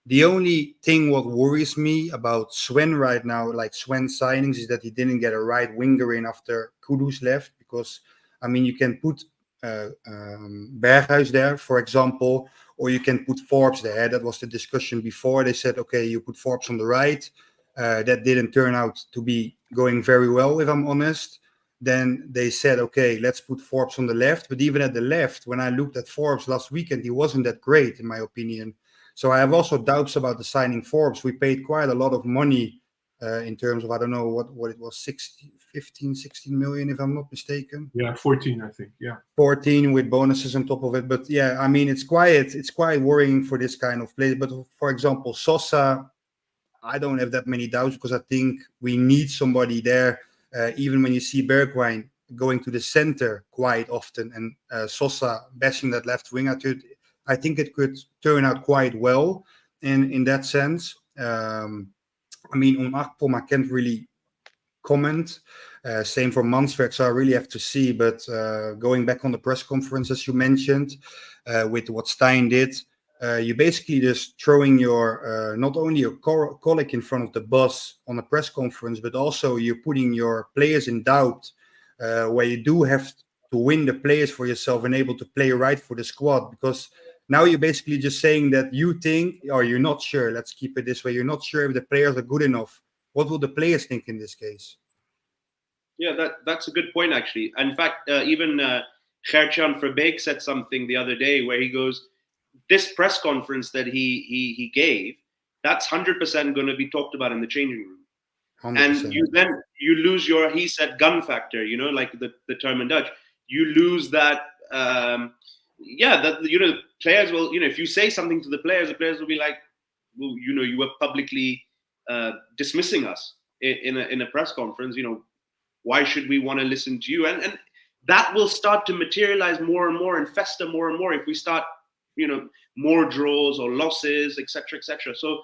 The only thing what worries me about Sven right now, like Sven signings, is that he didn't get a right winger in after Kudus left. Because, I mean, you can put Berghuis there, for example, or you can put Forbes there. That was the discussion before. They said, okay, you put Forbes on the right. That didn't turn out to be going very well, if I'm honest. Then they said, okay, let's put Forbes on the left. But even at the left, when I looked at Forbes last weekend, he wasn't that great, in my opinion. So I have also doubts about the signing Forbes. We paid quite a lot of money in terms of, I don't know what it was, 15, 16 million, if I'm not mistaken. Yeah, 14, I think. Yeah. 14 with bonuses on top of it. But yeah, I mean, it's quite worrying for this kind of play. But for example, Sosa, I don't have that many doubts because I think we need somebody there. Even when you see Bergwijn going to the center quite often and Sosa bashing that left wing, I think it could turn out quite well in that sense. I mean, on Akpom, I can't really comment. Same for Manswerk, so I really have to see. But going back on the press conference, as you mentioned, with what Steijn did, you basically just throwing your not only your colleague in front of the bus on a press conference, but also you're putting your players in doubt, where you do have to win the players for yourself and able to play right for the squad. Because now you're basically just saying that you think, or you're not sure, let's keep it this way, you're not sure if the players are good enough. What will the players think in this case? Yeah, that's a good point, actually. In fact, even Gertjan Verbeek said something the other day where he goes, this press conference that he gave, that's 100% going to be talked about in the changing room. 100%. And you lose your, he said, gun factor, like the term in Dutch. You lose that, players will, if you say something to the players will be like, well, you were publicly dismissing us in a press conference, why should we want to listen to you? And that will start to materialize more and more and fester more and more if we start, more draws or losses, etc., etc. So,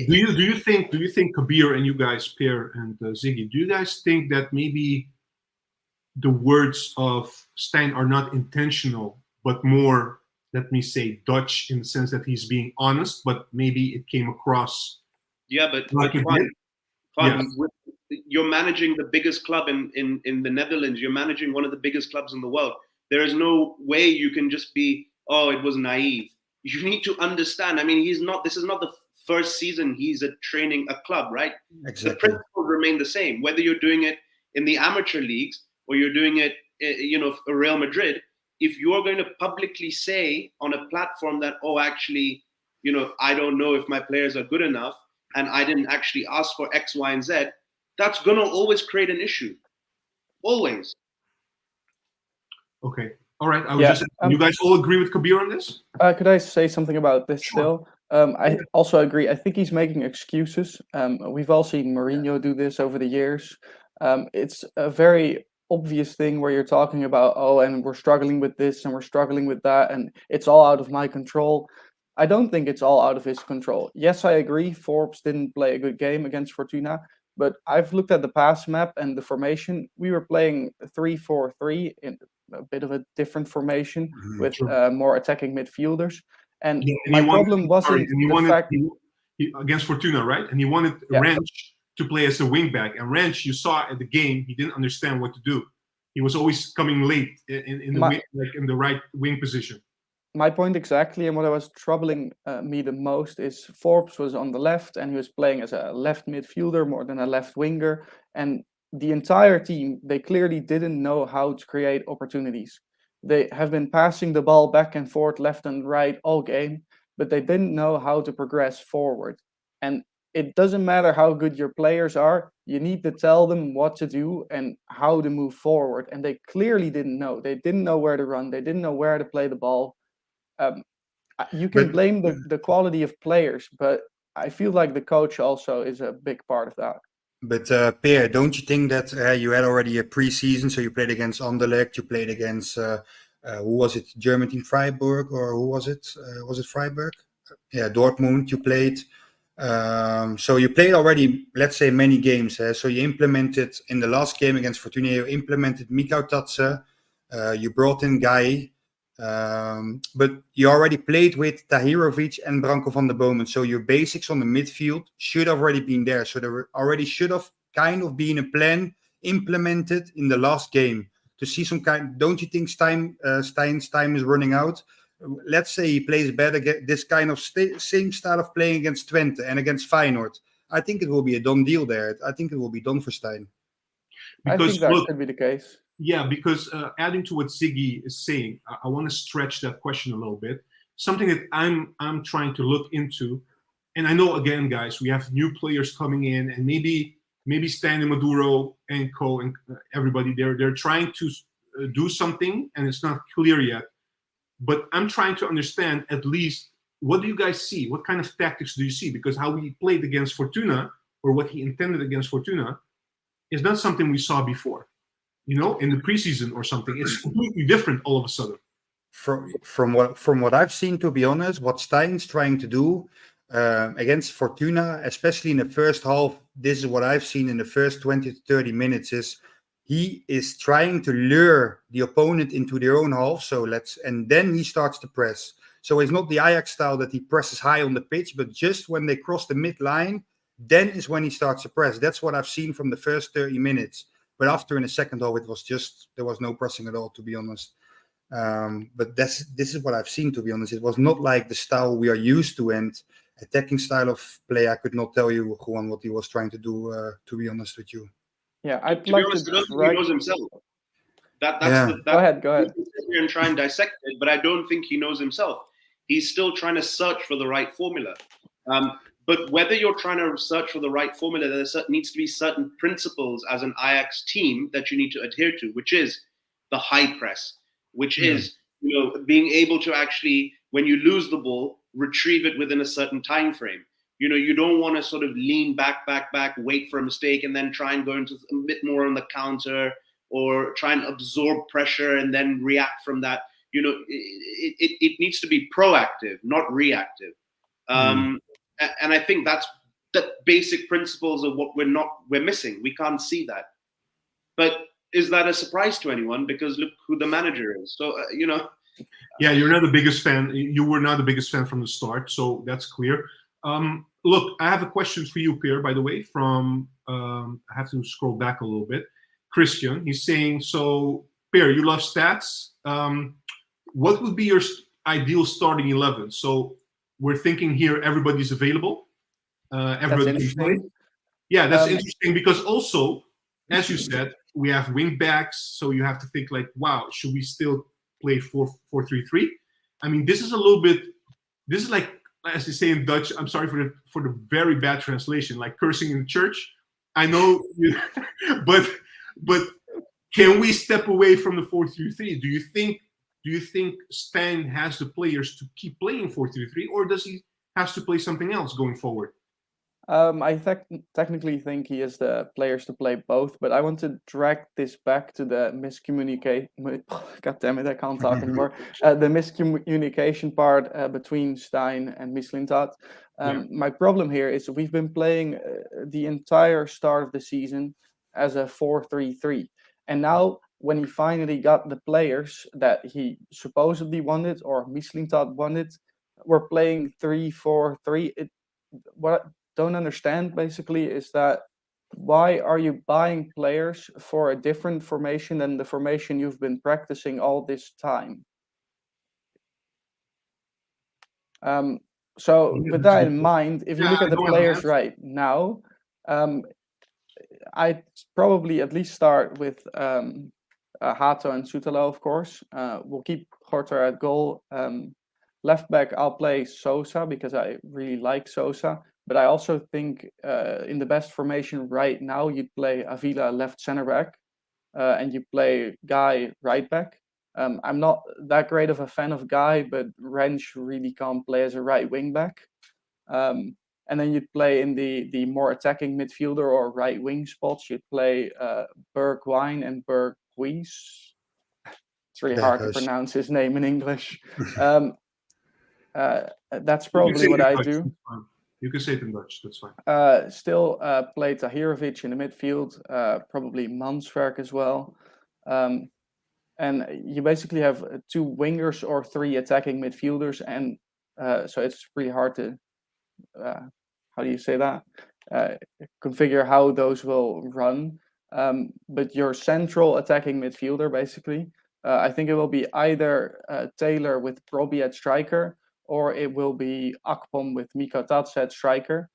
do you think Kabir and you guys, Peer and Ziggy, do you guys think that maybe the words of Steijn are not intentional, but more, let me say, Dutch in the sense that he's being honest, but maybe it came across? Yeah, but like you're managing the biggest club in the Netherlands. You're managing one of the biggest clubs in the world. There is no way you can just be, oh, it was naive. You need to understand. I mean, this is not the first season he's training a club, right? Exactly. The principles remain the same, whether you're doing it in the amateur leagues or you're doing it, Real Madrid. If you're going to publicly say on a platform that, oh, actually, I don't know if my players are good enough and I didn't actually ask for X, Y, and Z, that's going to always create an issue. Always. Okay. All right. You guys all agree with Kabir on this? Could I say something about this still? I also agree. I think he's making excuses. We've all seen Mourinho do this over the years. It's a very obvious thing where you're talking about, oh, and we're struggling with this and we're struggling with that, and it's all out of my control. I don't think it's all out of his control. Yes, I agree. Forbes didn't play a good game against Fortuna, but I've looked at the pass map and the formation. We were playing 3-4-3 in a bit of a different formation with more attacking midfielders. And my problem wasn't the fact against Fortuna, right? And he wanted Rensch to play as a wing back. And Rensch, you saw at the game, he didn't understand what to do. He was always coming late in the right wing position. My point exactly, and what was troubling me the most is Forbes was on the left and he was playing as a left midfielder more than a left winger. And the entire team, they clearly didn't know how to create opportunities. They have been passing the ball back and forth, left and right all game, but they didn't know how to progress forward. And it doesn't matter how good your players are, you need to tell them what to do and how to move forward. And they clearly didn't know. They didn't know where to run. They didn't know where to play the ball. You can blame the quality of players, but I feel like the coach also is a big part of that. But Peer, don't you think that you had already a pre-season? So you played against Anderlecht, you played against who was it? German team Freiburg, or who was it? Was it Freiburg? Yeah, Dortmund. You played. So you played already, let's say, many games. So you implemented in the last game against Fortuna. You implemented Mikau Tatse. You brought in Guy. But you already played with Tahirovic and Branko van der Bomen, so your basics on the midfield should have already been there. So there already should have kind of been a plan implemented in the last game to see some kind. Don't you think Stein's time is running out? Let's say he plays better, this kind of same style of playing against Twente and against Feyenoord. I think it will be a done deal there. I think it will be done for Steijn. I think that could be the case. Yeah, because adding to what Ziggy is saying, I want to stretch that question a little bit. Something that I'm trying to look into and I know again, guys, we have new players coming in, and maybe Steijn and Maduro and co and everybody they're trying to do something, and it's not clear yet. But I'm trying to understand at least, what do you guys see? What kind of tactics do you see? Because how he played against Fortuna, or what he intended against Fortuna, is not something we saw before. You know, in the preseason or something, it's completely different all of a sudden. From what I've seen, to be honest, what Stein's trying to do against Fortuna, especially in the first half, this is what I've seen in the first 20 to 30 minutes, is he is trying to lure the opponent into their own half. And then he starts to press. So it's not the Ajax style that he presses high on the pitch, but just when they cross the midline, then is when he starts to press. That's what I've seen from the first 30 minutes. But after, in the second half, there was no pressing at all, to be honest. But this is what I've seen, to be honest. It was not like the style we are used to, and attacking style of play. I could not tell you, Juan, what he was trying to do, to be honest with you. Yeah, To be honest, I don't think he knows himself. Go ahead. We can sit here and try and dissect it, but I don't think he knows himself. He's still trying to search for the right formula. But whether you're trying to search for the right formula, there needs to be certain principles as an Ajax team that you need to adhere to, which is the high press, which is, you know, being able to actually, when you lose the ball, retrieve it within a certain time frame. You know, you don't want to sort of lean back, wait for a mistake, and then try and go into a bit more on the counter, or try and absorb pressure and then react from that. You know, it needs to be proactive, not reactive. And I think that's the basic principles of what we're missing. We can't see that. But is that a surprise to anyone? Because look who the manager is. So, you know. Yeah, you're not the biggest fan. You were not the biggest fan from the start, so that's clear. Look, I have a question for you, Pierre, by the way, from, I have to scroll back a little bit. Christian, he's saying, so, Pierre, you love stats. What would be your ideal starting 11? So we're thinking here everybody's available. Everybody can play. Yeah, that's interesting, because also, as you said, we have wing backs, so you have to think like, wow, should we still play 4-3-3? I mean, this is like, as they say in Dutch, I'm sorry for the very bad translation, like cursing in the church. I know, but can we step away from the 4-3-3? Do you think Steijn has the players to keep playing 4-3-3, or does he has to play something else going forward? I technically think he has the players to play both, but I want to drag this back to the miscommunication. God damn it, I can't talk anymore. The miscommunication part between Steijn and Mislintat. My problem here is we've been playing the entire start of the season as a 4-3-3, and now when he finally got the players that he supposedly wanted, or Mislintat wanted, we're playing 3-4-3. What I don't understand basically is that why are you buying players for a different formation than the formation you've been practicing all this time? So with that in mind, if you look at the players right now, I'd probably at least start with Hato and Sutalo, of course. We'll keep Gorter at goal. Left back, I'll play Sosa because I really like Sosa. But I also think in the best formation right now, you'd play Avila left center back, and you play Guy right back. I'm not that great of a fan of Guy, but Rensch really can't play as a right wing back. And then you'd play in the more attacking midfielder or right wing spots. You'd play Bergwijn and Berghuis. It's really hard to pronounce his name in English. That's probably what I do. You can say it in Dutch, that's fine. Still play Tahirovic in the midfield, probably Manswerk as well. And you basically have 2 wingers or 3 attacking midfielders. And so it's pretty hard to, how do you say that? Configure how those will run. But your central attacking midfielder, basically, I think it will be either Taylor with Robbie at striker, or it will be Akpom with Miko Tats at striker,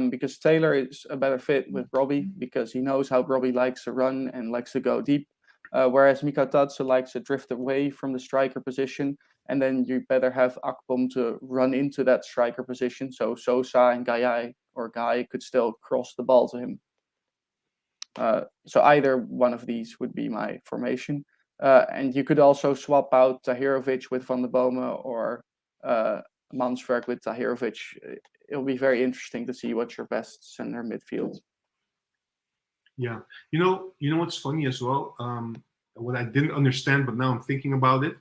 because Taylor is a better fit with Robbie because he knows how Robbie likes to run and likes to go deep. Whereas Mislintat likes to drift away from the striker position, and then you better have Akpom to run into that striker position, so Sosa and Guy could still cross the ball to him. So either one of these would be my formation. And you could also swap out Tahirovic with Van der Boma or Manswerk with Tahirovic. It'll be very interesting to see what's your best center midfield. Yeah, you know what's funny as well. What I didn't understand, but now I'm thinking about it.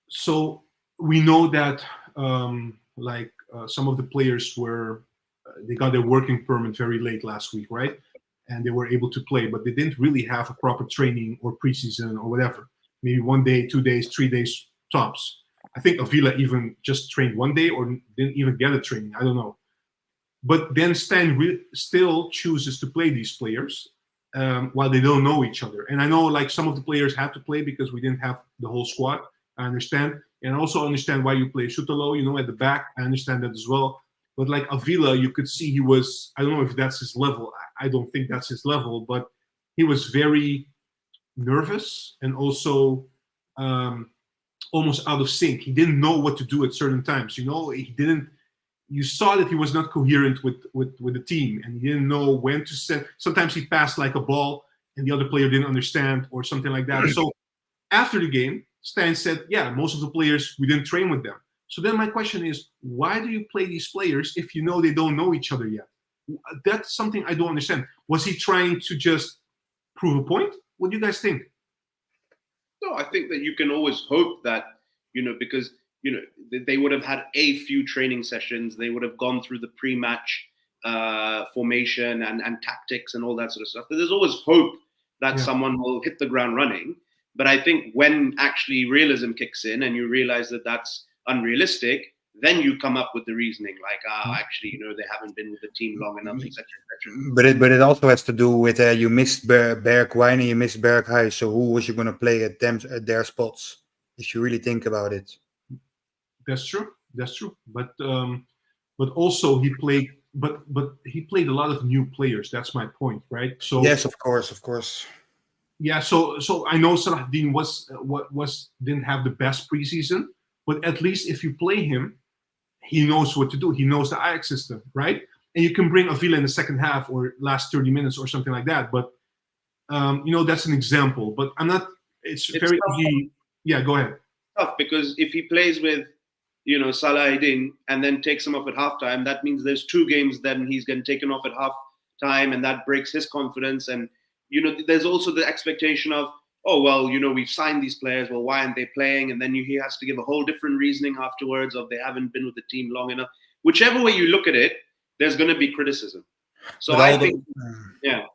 So we know that some of the players they got their working permit very late last week, right? And they were able to play, but they didn't really have a proper training or preseason or whatever. Maybe 1 day, 2 days, 3 days tops. I think Avila even just trained 1 day or didn't even get a training. I don't know. But then Steijn still chooses to play these players while they don't know each other. And I know like some of the players had to play because we didn't have the whole squad. I understand. And I also understand why you play Sutalo, at the back. I understand that as well. But like Avila, you could see he was, I don't know if that's his level. I don't think that's his level, but he was very nervous and also almost out of sync. He didn't know what to do at certain times. You saw that he was not coherent with the team, and he didn't know when to send. Sometimes he passed like a ball and the other player didn't understand or something like that. So after the game, Steijn said, yeah, most of the players, we didn't train with them. So then my question is, why do you play these players if you know they don't know each other yet? That's something I don't understand. Was he trying to just prove a point? What do you guys think? No, I think that you can always hope that, because, they would have had a few training sessions. They would have gone through the pre-match formation and tactics and all that sort of stuff. There's always hope that someone will hit the ground running. But I think when actually realism kicks in and you realize that that's unrealistic, then you come up with the reasoning like, actually, they haven't been with the team long enough, etc., etc. But it also has to do with you missed Bergwijn and you missed Berghuis. So who was you going to play at their spots? If you really think about it. That's true. But also he played. But he played a lot of new players. That's my point, right? So yes, of course. Yeah. So I know salah-eddine didn't have the best preseason, but at least if you play him, he knows what to do. He knows the Ajax system, right? And you can bring Avila in the second half or last 30 minutes or something like that. But that's an example. But I'm not. It's very easy. Yeah, go ahead. Tough because if he plays with salah-eddine and then takes him off at halftime, that means there's 2 games then he's getting taken off at halftime, and that breaks his confidence. And there's also the expectation of, oh well, we've signed these players, well, why aren't they playing? And then he has to give a whole different reasoning afterwards of they haven't been with the team long enough. Whichever way you look at it, there's going to be criticism. So I think, yeah.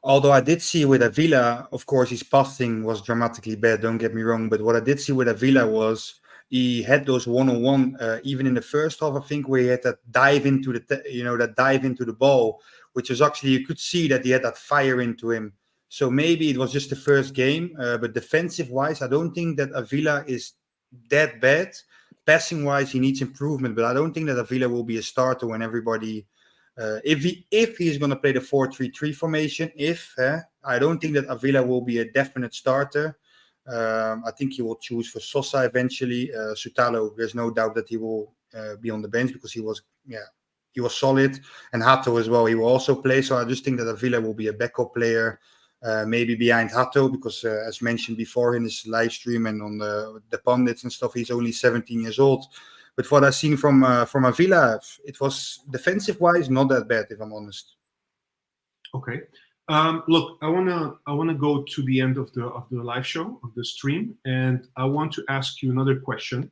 Although I did see with Avila, of course, his passing was dramatically bad. Don't get me wrong, but what I did see with Avila was he had those one-on-one, even in the first half, I think, where he had that dive into the ball, which was actually, you could see that he had that fire into him. So maybe it was just the first game, but defensive-wise, I don't think that Avila is that bad. Passing-wise, he needs improvement, but I don't think that Avila will be a starter when everybody. If he's going to play the 4-3-3 formation, I don't think that Avila will be a definite starter. I think he will choose for Sosa eventually. Sutalo, there's no doubt that he will be on the bench because he was solid, and Hato as well. He will also play. So I just think that Avila will be a backup player, maybe behind Hato, because as mentioned before in his live stream and on the pundits and stuff, he's only 17 years old. But what I've seen from Avila, it was defensive-wise not that bad, if I'm honest. Okay. Look, I wanna go to the end of the live show, of the stream, and I want to ask you another question.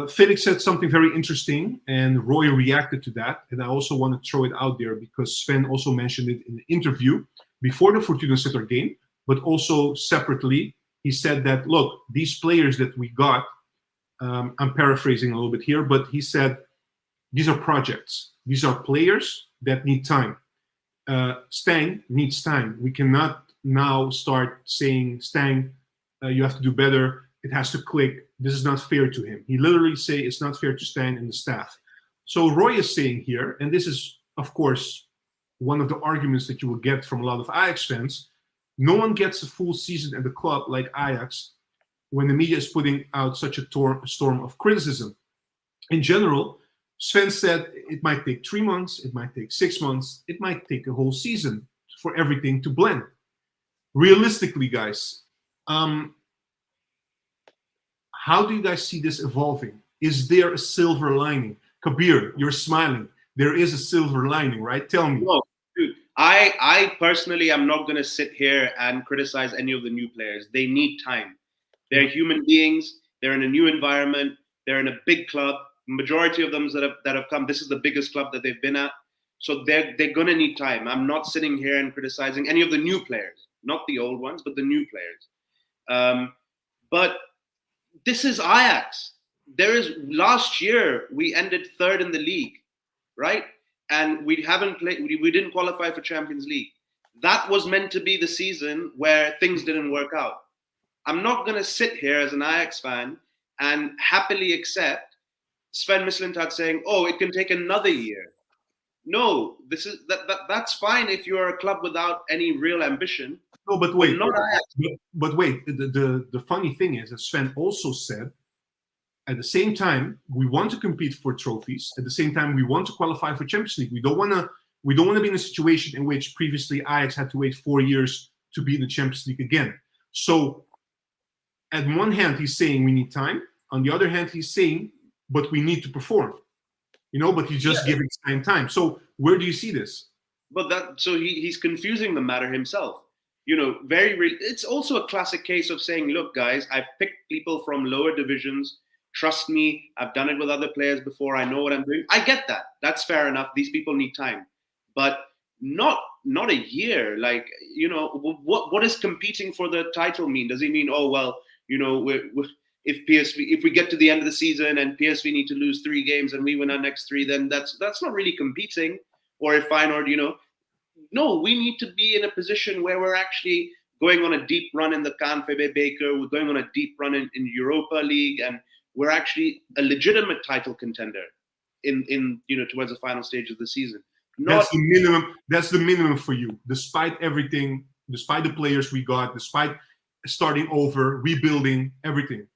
Felix said something very interesting, and Roy reacted to that, and I also want to throw it out there because Sven also mentioned it in the interview before the Fortuna Sittard game, but also separately, he said that, look, these players that we got, I'm paraphrasing a little bit here, but he said, these are projects. These are players that need time. Steijn needs time. We cannot now start saying, Steijn, you have to do better. It has to click. This is not fair to him. He literally say it's not fair to Steijn and the staff. So Roy is saying here, and this is, of course, one of the arguments that you will get from a lot of Ajax fans, No one gets a full season at the club like Ajax when the media is putting out such a storm of criticism. In general, Sven said it might take 3 months, it might take 6 months, it might take a whole season for everything to blend. Realistically, guys, how do you guys see this evolving? Is there a silver lining? Kabir, you're smiling. There is a silver lining, right? Tell me. No, dude. I personally am not going to sit here and criticize any of the new players. They need time. They're human beings. They're in a new environment. They're in a big club. Majority of them that have come, this is the biggest club that they've been at. So they're going to need time. I'm not sitting here and criticizing any of the new players, not the old ones, but the new players. But this is Ajax. Last year we ended 3rd in the league, right? And we didn't qualify for Champions League. That was meant to be the season where things didn't work out. I'm not going to sit here as an Ajax fan and happily accept Sven Mislintat saying, "Oh, it can take another year." No, that's fine if you're a club without any real ambition. No, but wait. But not Ajax. But wait. The funny thing is that Sven also said, at the same time, we want to compete for trophies. At the same time, we want to qualify for Champions League. We don't want to be in a situation in which previously Ajax had to wait 4 years to be in the Champions League again. So, at one hand, he's saying we need time. On the other hand, he's saying, but we need to perform. But he's just giving Steijn time. So, where do you see this? But he's confusing the matter himself. It's also a classic case of saying, look, guys, I've picked people from lower divisions. Trust me, I've done it with other players before. I know what I'm doing. I get that. That's fair enough. These people need time. But not a year. Like, what does competing for the title mean? Does it mean, oh, well, if we get to the end of the season and PSV need to lose 3 games and we win our next 3, then that's not really competing. Or if Feyenoord, no, we need to be in a position where we're actually going on a deep run in the KNVB Beker. We're going on a deep run in Europa League, and we're actually a legitimate title contender in towards the final stage of the season. That's the minimum. That's the minimum for you, despite everything, despite the players we got, despite starting over, rebuilding, everything.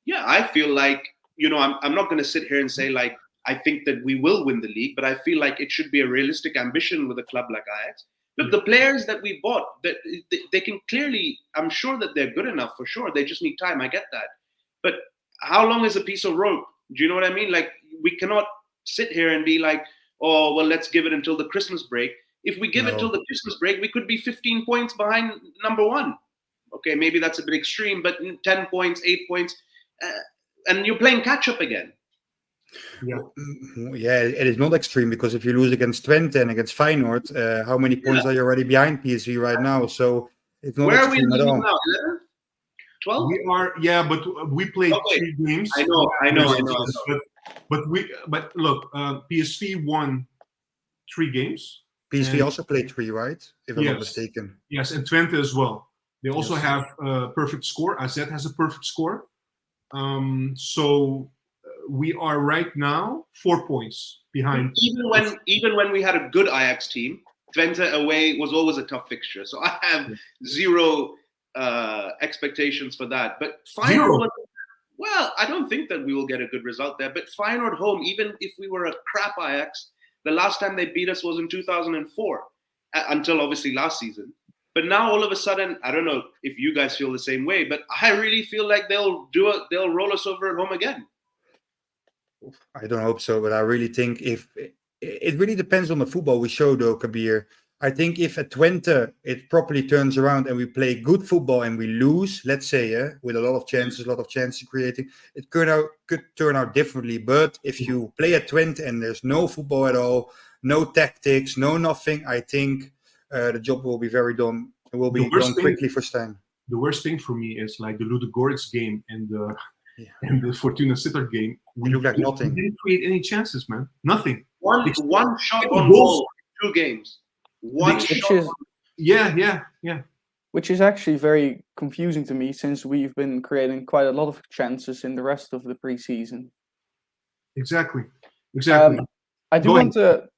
Yeah, I feel like I'm not going to sit here and say like I think that we will win the league, but I feel like it should be a realistic ambition with a club like Ajax. Look, the players that we bought, that they can clearly, I'm sure that they're good enough for sure. They just need time. I get that, but how long is a piece of rope? Do you know what I mean? Like, we cannot sit here and be like, oh, well, let's give it until the Christmas break. If we give it till the Christmas break, we could be 15 points behind number 1. Okay, maybe that's a bit extreme, but 10 points, 8 points, and you're playing catch up again. Yeah, it is not extreme, because if you lose against Twente and against Feyenoord, how many points are you already behind PSV right now? So it's not Where extreme at are we all. now? 11? 12? We are, but we played 3 games. I know. But look, PSV won 3 games. PSV also played 3, right? If I'm not mistaken. Yes, and Twente as well. They also have a perfect score. AZ has a perfect score. So we are right now 4 points behind. Even when we had a good Ajax team, Twente away was always a tough fixture. So I have zero expectations for that. But Feyenoord, well, I don't think that we will get a good result there. But Feyenoord home, even if we were a crap Ajax, the last time they beat us was in 2004, until obviously last season. But now all of a sudden, I don't know if you guys feel the same way, but I really feel like they'll roll us over at home again. I don't hope so, but I really think it really depends on the football we show, though, Kabir. I think if at Twente it properly turns around and we play good football and we lose, let's say, with a lot of chances creating, it could turn out differently. But if you play at Twente and there's no football at all, no tactics, no nothing, I think the job will be very done. It will be done quickly for Steijn. The worst thing for me is like the Ludogorets game and the Fortuna Sittard game. We look like nothing. We didn't create any chances, man. Nothing. One shot on goal in 2 games. Which is actually very confusing to me, since we've been creating quite a lot of chances in the rest of the preseason. Exactly. I do Go want to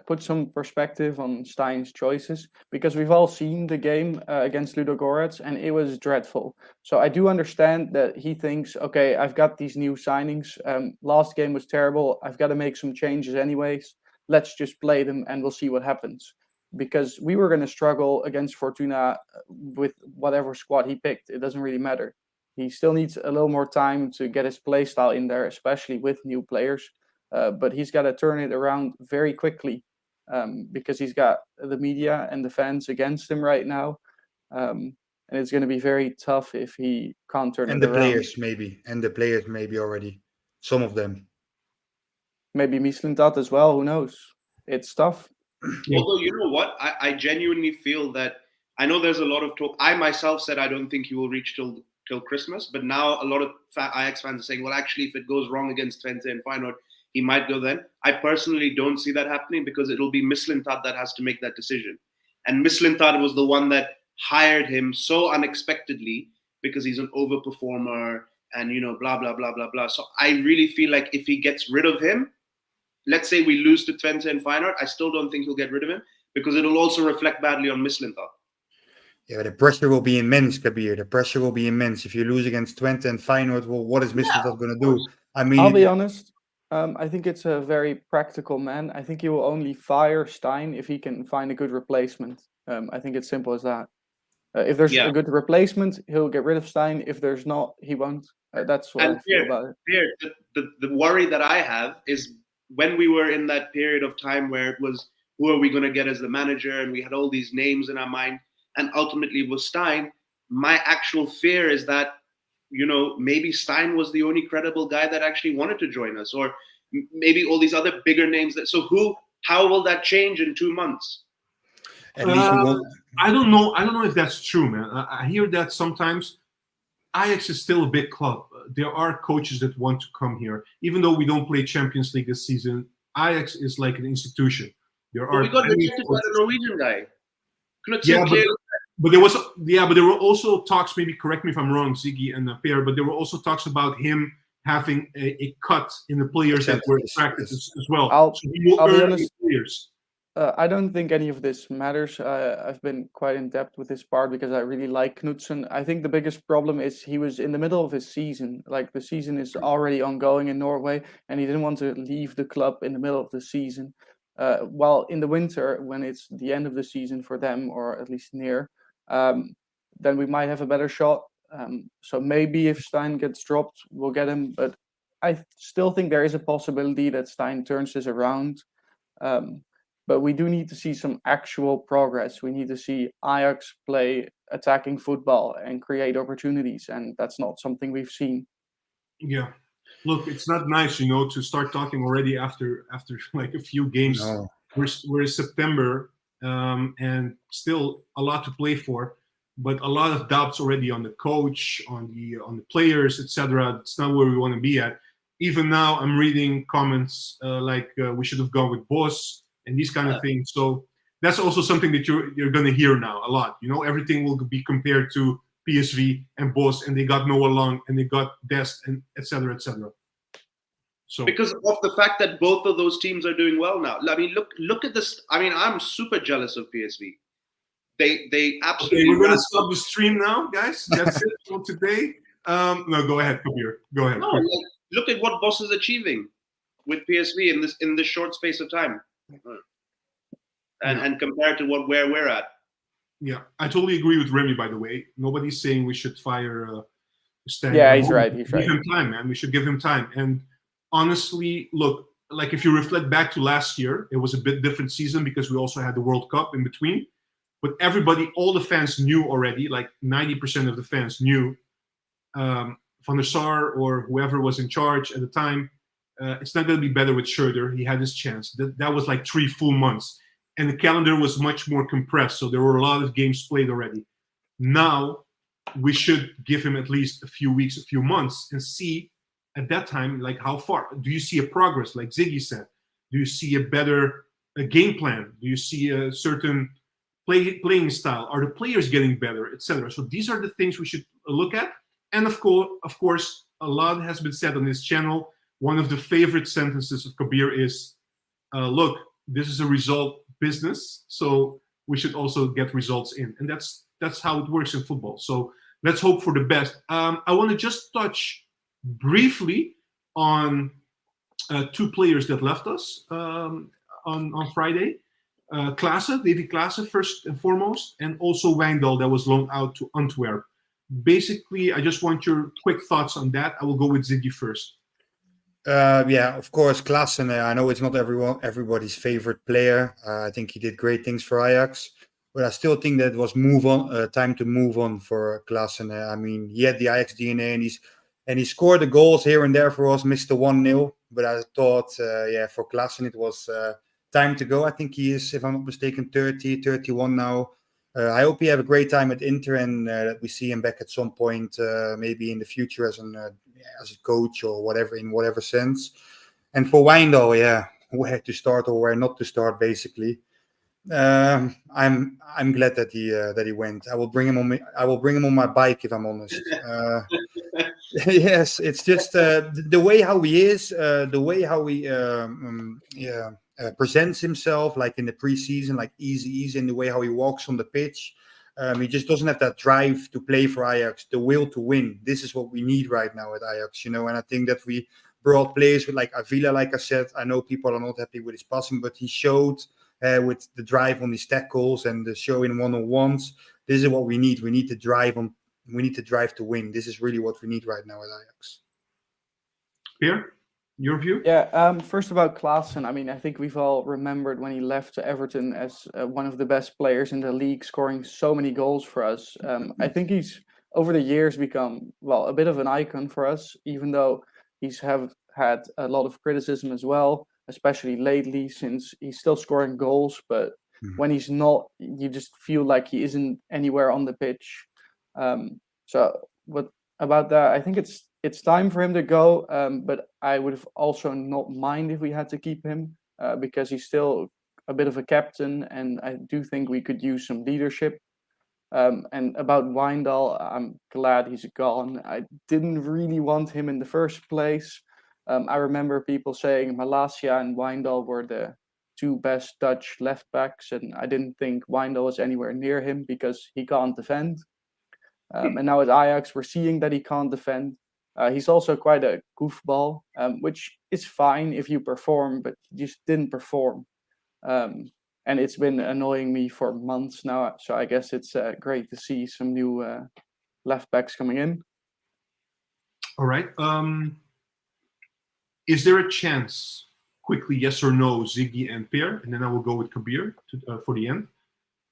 put some perspective on Stein's choices, because we've all seen the game against Ludogorets, and it was dreadful. So I do understand that he thinks, okay, I've got these new signings. Last game was terrible. I've got to make some changes anyways. Let's just play them and we'll see what happens. Because we were going to struggle against Fortuna with whatever squad he picked. It doesn't really matter. He still needs a little more time to get his play style in there, especially with new players. But he's got to turn it around very quickly, because he's got the media and the fans against him right now. And it's going to be very tough if he can't turn And it the around. players maybe already. Some of them. Maybe Mislintat as well. Who knows? It's tough. Yeah. Although, you know what? I genuinely feel that, I know there's a lot of talk. I myself said I don't think he will reach till Christmas, but now a lot of Ajax fans are saying, well, actually, if it goes wrong against Twente and Feyenoord, he might go then. I personally don't see that happening, because it'll be Mislintat that has to make that decision. And Mislintat was the one that hired him so unexpectedly, because he's an overperformer and, you know, blah, blah, blah, blah, blah. So I really feel like if he gets rid of him, let's say we lose to Twente and Feyenoord, I still don't think he'll get rid of him, because it'll also reflect badly on Mislintat. Yeah, the pressure will be immense, Kabir. The pressure will be immense. If you lose against Twente and Feyenoord, well, what is Mislintat going to do? I mean, I'll be honest. I think it's a very practical man. I think he will only fire Stein if he can find a good replacement. I think it's simple as that. If there's a good replacement, he'll get rid of Stein. If there's not, he won't. That's what I feel about it. The worry that I have is when we were in that period of time where it was, who are we going to get as the manager? And we had all these names in our mind. And ultimately it was Stein. My actual fear is that, you know, maybe Stein was the only credible guy that actually wanted to join us, or maybe all these other bigger names. How will that change in 2 months? at least we won't. I don't know if that's true, man. I hear that sometimes. Ajax is still a big club. There are coaches that want to come here, even though we don't play Champions League this season. Ajax is like an institution. There are we got rejected by the Norwegian guy. But there were also talks. Maybe correct me if I'm wrong, Ziggy and Per. But there were also talks about him having a cut in the players that were attracted as well. I'll be honest. Players. I don't think any of this matters. I've been quite in depth with this part because I really like Knudsen. I think the biggest problem is he was in the middle of his season. Like, the season is already ongoing in Norway, and he didn't want to leave the club in the middle of the season. While in the winter, when it's the end of the season for them, or at least near, then we might have a better shot. So maybe if Stein gets dropped, we'll get him. But I still think there is a possibility that Stein turns this around. But we do need to see some actual progress. We need to see Ajax play attacking football and create opportunities. And that's not something we've seen. Yeah. Look, it's not nice, to start talking already after like a few games. No. We're in September, and still a lot to play for, but a lot of doubts already on the coach, on the players, etc. It's not where we want to be at. Even now, I'm reading comments like we should have gone with Boss and these kind of things. So that's also something that you're going to hear now a lot. Everything will be compared to PSV and Boss, and they got Noah Long and they got Dest and etc. etc. So because of the fact that both of those teams are doing well now. I mean, look at this. I mean, I'm super jealous of PSV. They absolutely. Okay, we're going to stop the stream now, guys. That's it for today. No, go ahead, Kabir. Go ahead. No, look at what Boss is achieving with PSV in this short space of time, and compared to where we're at. Yeah, I totally agree with Remy. By the way, nobody's saying we should fire Steijn. Yeah, he's right. He's right. Give him time, man. We should give him time. And honestly, look, like if you reflect back to last year, it was a bit different season because we also had the World Cup in between. But everybody, all the fans knew already, like 90% of the fans knew Van der Sar or whoever was in charge at the time, it's not going to be better with Schroeder. He had his chance. That was like 3 full months. And the calendar was much more compressed, so there were a lot of games played already. Now, we should give him at least a few weeks, a few months, and see at that time, like, how far. Do you see a progress, like Ziggy said? Do you see a better game plan? Do you see a certain playing style? Are the players getting better, etc.? So these are the things we should look at. And of course, a lot has been said on this channel. One of the favorite sentences of Kabir is, look, this is a result business, so we should also get results in, and that's how it works in football. So let's hope for the best. I want to just touch briefly on 2 players that left us on Friday. David Klaassen, first and foremost, and also Wijndal that was loaned out to Antwerp. Basically, I just want your quick thoughts on that. I will go with Ziggy first. Yeah, of course, Klaassen. I know it's not everybody's favorite player. I think he did great things for Ajax, but I still think that it was time to move on for Klaassen. I mean, he had the Ajax DNA, and he scored the goals here and there for us. Missed the 1-0, but I thought, for Klaassen it was time to go. I think he is, if I'm not mistaken, 30, 31 now. I hope he have a great time at Inter, and that we see him back at some point, maybe in the future as a coach or whatever, in whatever sense. And for Wijndal, where to start or where not to start, basically. I'm glad that he went. I will bring him on my bike, if I'm honest. Yes, it's just the way how he is, the way how he presents himself, like in the preseason, like easy in the way how he walks on the pitch. He just doesn't have that drive to play for Ajax, the will to win. This is what we need right now at Ajax, and I think that we brought players with like Avila, like I said. I know people are not happy with his passing, but he showed with the drive on his tackles and the show in one-on-ones. This is what we need. We need to drive to win. This is really what we need right now at Ajax. Pierre, your view? Yeah, first about Klaassen. I mean, I think we've all remembered when he left to Everton as one of the best players in the league, scoring so many goals for us. I think he's, over the years, become, a bit of an icon for us, even though he's had a lot of criticism as well, especially lately, since he's still scoring goals. But when he's not, you just feel like he isn't anywhere on the pitch. So what about that? I think it's time for him to go, but I would have also not mind if we had to keep him because he's still a bit of a captain, and I do think we could use some leadership. And about Wijndal, I'm glad he's gone. I didn't really want him in the first place. I remember people saying Malacia and Wijndal were the 2 best Dutch left backs, and I didn't think Wijndal was anywhere near him because he can't defend. And now at Ajax, we're seeing that he can't defend. He's also quite a goofball, which is fine if you perform, but he just didn't perform. And it's been annoying me for months now. So I guess it's great to see some new left backs coming in. All right. Is there a chance, quickly, yes or no, Ziggy and Pierre, and then I will go with Kabir for the end.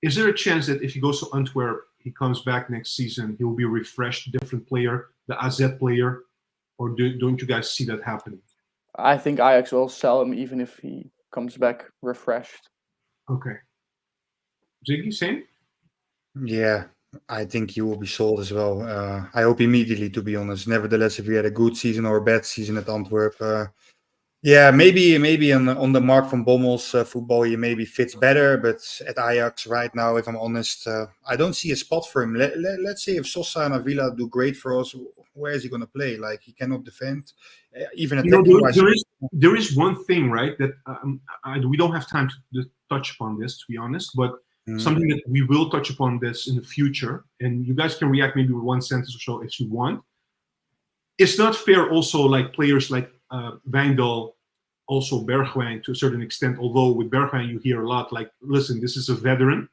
Is there a chance that if he goes to Antwerp, he comes back next season, he will be a refreshed, different player, the AZ player, or don't you guys see that happening? I think Ajax will sell him even if he comes back refreshed. Okay. Ziggy, same? Yeah, I think he will be sold as well. I hope immediately, to be honest. Nevertheless, if we had a good season or a bad season at Antwerp, maybe on the Mark van Bommel's football, he maybe fits better. But at Ajax right now, if I'm honest, I don't see a spot for him. Let's say if Sosa and Avila do great for us, where is he going to play? Like, he cannot defend. Even attacking wise. There is one thing, right, that we don't have time to touch upon this, to be honest, but something that we will touch upon this in the future, and you guys can react maybe with one sentence or so if you want. It's not fair also, like players like Wijndal, also Bergwijn to a certain extent, although with Bergwijn you hear a lot like, listen, this is a veteran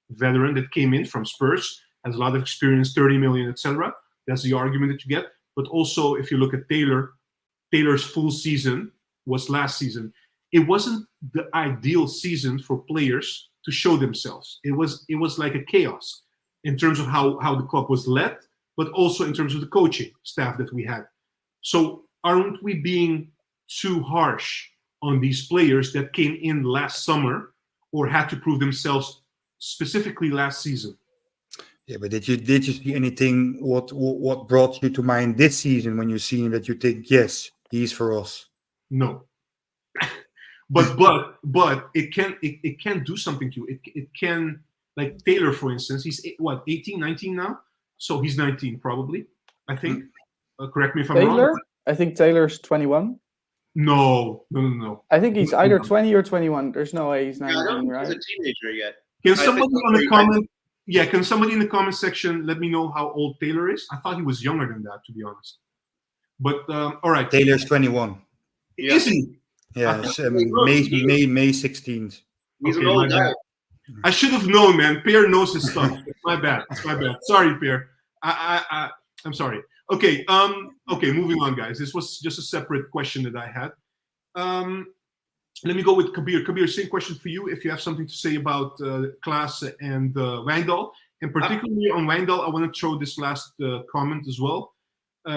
that came in from Spurs, has a lot of experience, 30 million, etc. That's the argument that you get. But also if you look at Taylor's full season was last season. It wasn't the ideal season for players to show themselves. It was like a chaos in terms of how the club was led, but also in terms of the coaching staff that we had. So aren't we being too harsh on these players that came in last summer or had to prove themselves specifically last season? Yeah, but did you see anything? What brought you to mind this season when you seen that you think, yes, he's for us? No. But it can do something to you. It can, like Taylor, for instance, he's 18, 19 now? So he's 19 probably, I think. Correct me if I'm wrong. I think Taylor's 21. No. I think he's either 20 or 21. There's no way he's Yeah, I 19, don't think right? he's a teenager yet. Can I think somebody that's on the very comment? Yeah, can somebody in the comment section let me know how old Taylor is? I thought he was younger than that, to be honest. But all right, Taylor's 21. Yeah. is he? Yeah, I it's, think- May 16th. He's Okay, an old my guy. bad. I should have known, man. Pierre knows his stuff. It's my bad. Sorry, Pierre. I'm sorry. Okay. Okay. Moving on, guys. This was just a separate question that I had. Let me go with Kabir. Kabir, same question for you. If you have something to say about Klaassen and Wijndal, and particularly on Wijndal, I want to throw this last comment as well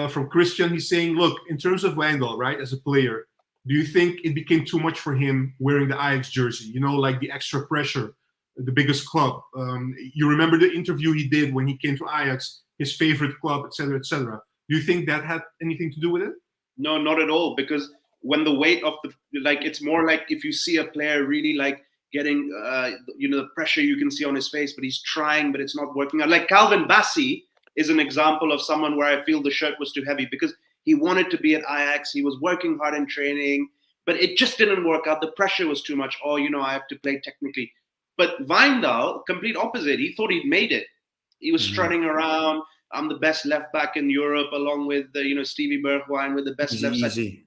from Christian. He's saying, look, in terms of Wijndal, right, as a player, do you think it became too much for him wearing the Ajax jersey? You know, like the extra pressure, the biggest club. You remember the interview he did when he came to Ajax, his favorite club, etc., etc. Do you think that had anything to do with it? No, not at all. Because when the weight of it's more like if you see a player really like getting, the pressure you can see on his face, but he's trying, but it's not working out. Like Calvin Bassey is an example of someone where I feel the shirt was too heavy because he wanted to be at Ajax. He was working hard in training, but it just didn't work out. The pressure was too much. Oh, I have to play technically. But Wijndal, complete opposite. He thought he'd made it. He was strutting around. I'm the best left back in Europe, along with Stevie Bergwijn with the best left side.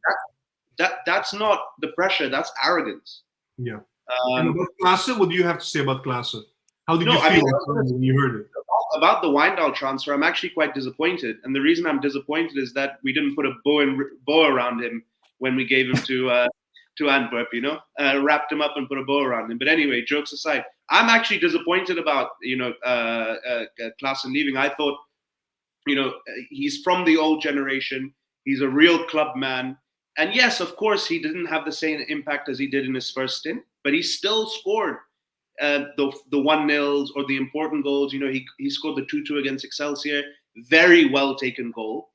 That's not the pressure. That's arrogance. Yeah. And about Klaassen, what do you have to say about Klaassen? How did you feel when you heard it? About the Wijndal transfer, I'm actually quite disappointed. And the reason I'm disappointed is that we didn't put a bow around him when we gave him to Antwerp, wrapped him up and put a bow around him. But anyway, jokes aside, I'm actually disappointed about, Klaassen leaving. I thought, he's from the old generation. He's a real club man. And yes, of course, he didn't have the same impact as he did in his first stint, but he still scored the 1-0s or the important goals. He scored the 2-2 against Excelsior. Very well taken goal.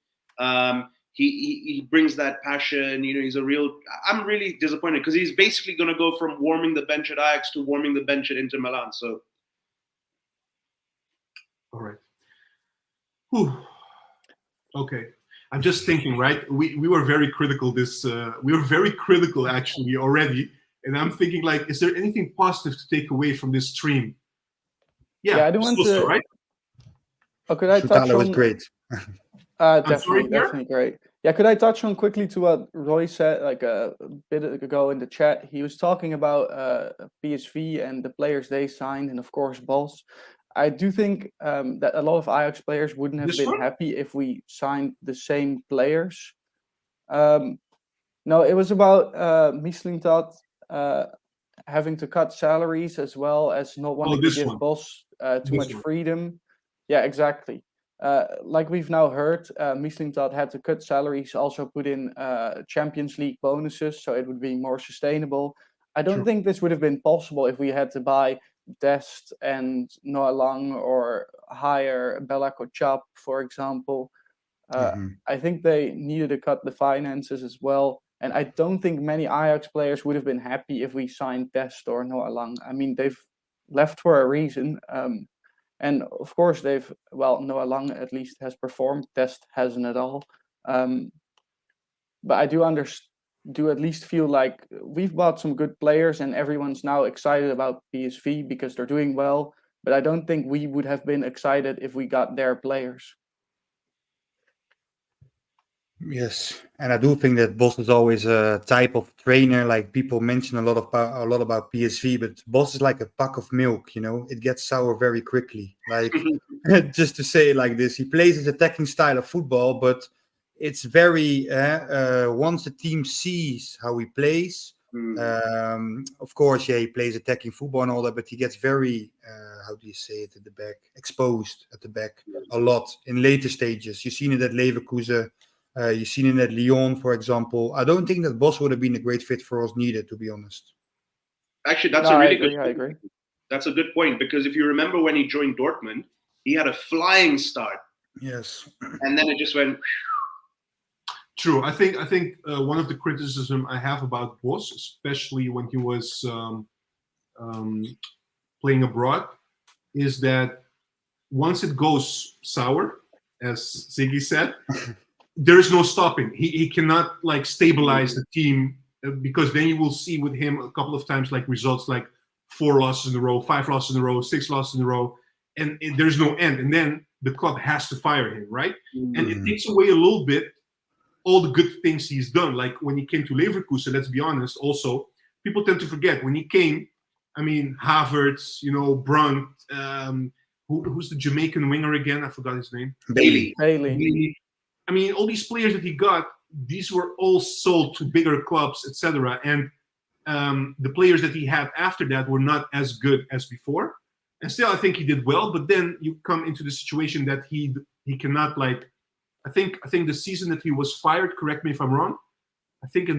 He brings that passion. He's a real. I'm really disappointed because he's basically going to go from warming the bench at Ajax to warming the bench at Inter Milan. So, all right. Whew. Okay. I'm just thinking, right? We were very critical we were very critical actually already, and I'm thinking like, is there anything positive to take away from this stream? Yeah, I don't want to. right? Oh, could I touch on? was great. Definitely great. Yeah, could I touch on quickly to what Roy said like a bit ago in the chat? He was talking about PSV and the players they signed, and of course Bos. I do think that a lot of Ajax players wouldn't have been happy if we signed the same players. No, it was about Mislintat having to cut salaries as well as not wanting to give Bos too much freedom. Yeah, exactly. Like we've now heard, Mislintat had to cut salaries, also put in Champions League bonuses, so it would be more sustainable. I don't think this would have been possible if we had to buy Dest and Noah Lang or hire Bella Kotchap, for example. I think they needed to cut the finances as well. And I don't think many Ajax players would have been happy if we signed Dest or Noah Lang. I mean, they've left for a reason. And of course, Noah Lang at least has performed. Dest hasn't at all. But I do at least feel like we've bought some good players and everyone's now excited about PSV because they're doing well. But I don't think we would have been excited if we got their players. Yes, and I do think that Bos is always a type of trainer. Like people mention a lot about PSV, but Bos is like a pack of milk. It gets sour very quickly. Like just to say it like this, he plays his attacking style of football, but it's very once the team sees how he plays. Of course, he plays attacking football and all that, but he gets very how do you say it at the back, exposed at the back a lot in later stages. You've seen it at Leverkusen. You've seen it at Lyon, for example. I don't think that Bos would have been a great fit for us neither, to be honest. Actually, that's a really good point. I agree. That's a good point because if you remember when he joined Dortmund, he had a flying start. Yes. And then it just went. True. I think one of the criticism I have about Bos, especially when he was playing abroad, is that once it goes sour, as Ziggy said, there is no stopping. He cannot like stabilize the team, because then you will see with him a couple of times like results like 4 losses in a row, 5 losses in a row, 6 losses in a row, and there's no end. And then the club has to fire him, right? And it takes away a little bit all the good things he's done. Like when he came to Leverkusen, let's be honest, also, people tend to forget when he came, I mean, Havertz, you know, Brunt, who's the Jamaican winger again? I forgot his name. Bailey. I mean, all these players that he got, these were all sold to bigger clubs, etc. And the players that he had after that were not as good as before. And still, I think he did well. But then you come into the situation that he cannot, like, I think the season that he was fired, correct me if I'm wrong, I think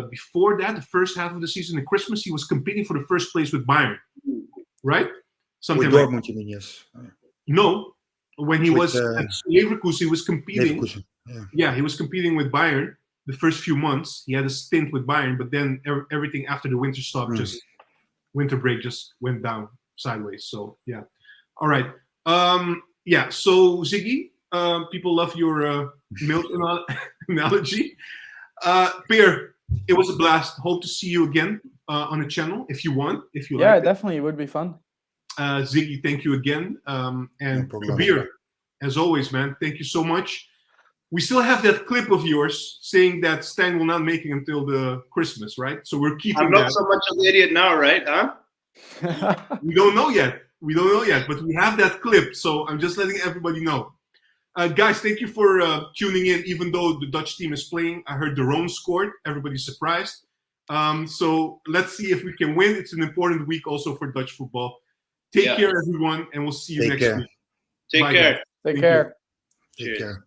before that, the first half of the season, at Christmas, he was competing for the first place with Bayern, right? Something With like Dortmund, you mean, yes. No, when he With, was at Leverkusen, he was competing. Leverkusen, Yeah, he was competing with Bayern the first few months. He had a stint with Bayern, but then everything after the winter stop, winter break, just went down sideways. So yeah, all right. Yeah. So Ziggy, people love your milk analogy. Peer, it was a blast. Hope to see you again on the channel if you want. If you like. Definitely, it would be fun. Ziggy, thank you again. And Kabir, as always, man, thank you so much. We still have that clip of yours saying that Steijn will not make it until the Christmas, right? So we're keeping I'm not that. so much of an idiot now, right? Huh? We don't know yet. But we have that clip. So I'm just letting everybody know. Guys, thank you for tuning in. Even though the Dutch team is playing, I heard the Rome scored. Everybody's surprised. So let's see if we can win. It's an important week also for Dutch football. Take care, everyone, and we'll see you next week. Take Bye, care. guys. Take Thank care. you. Take care.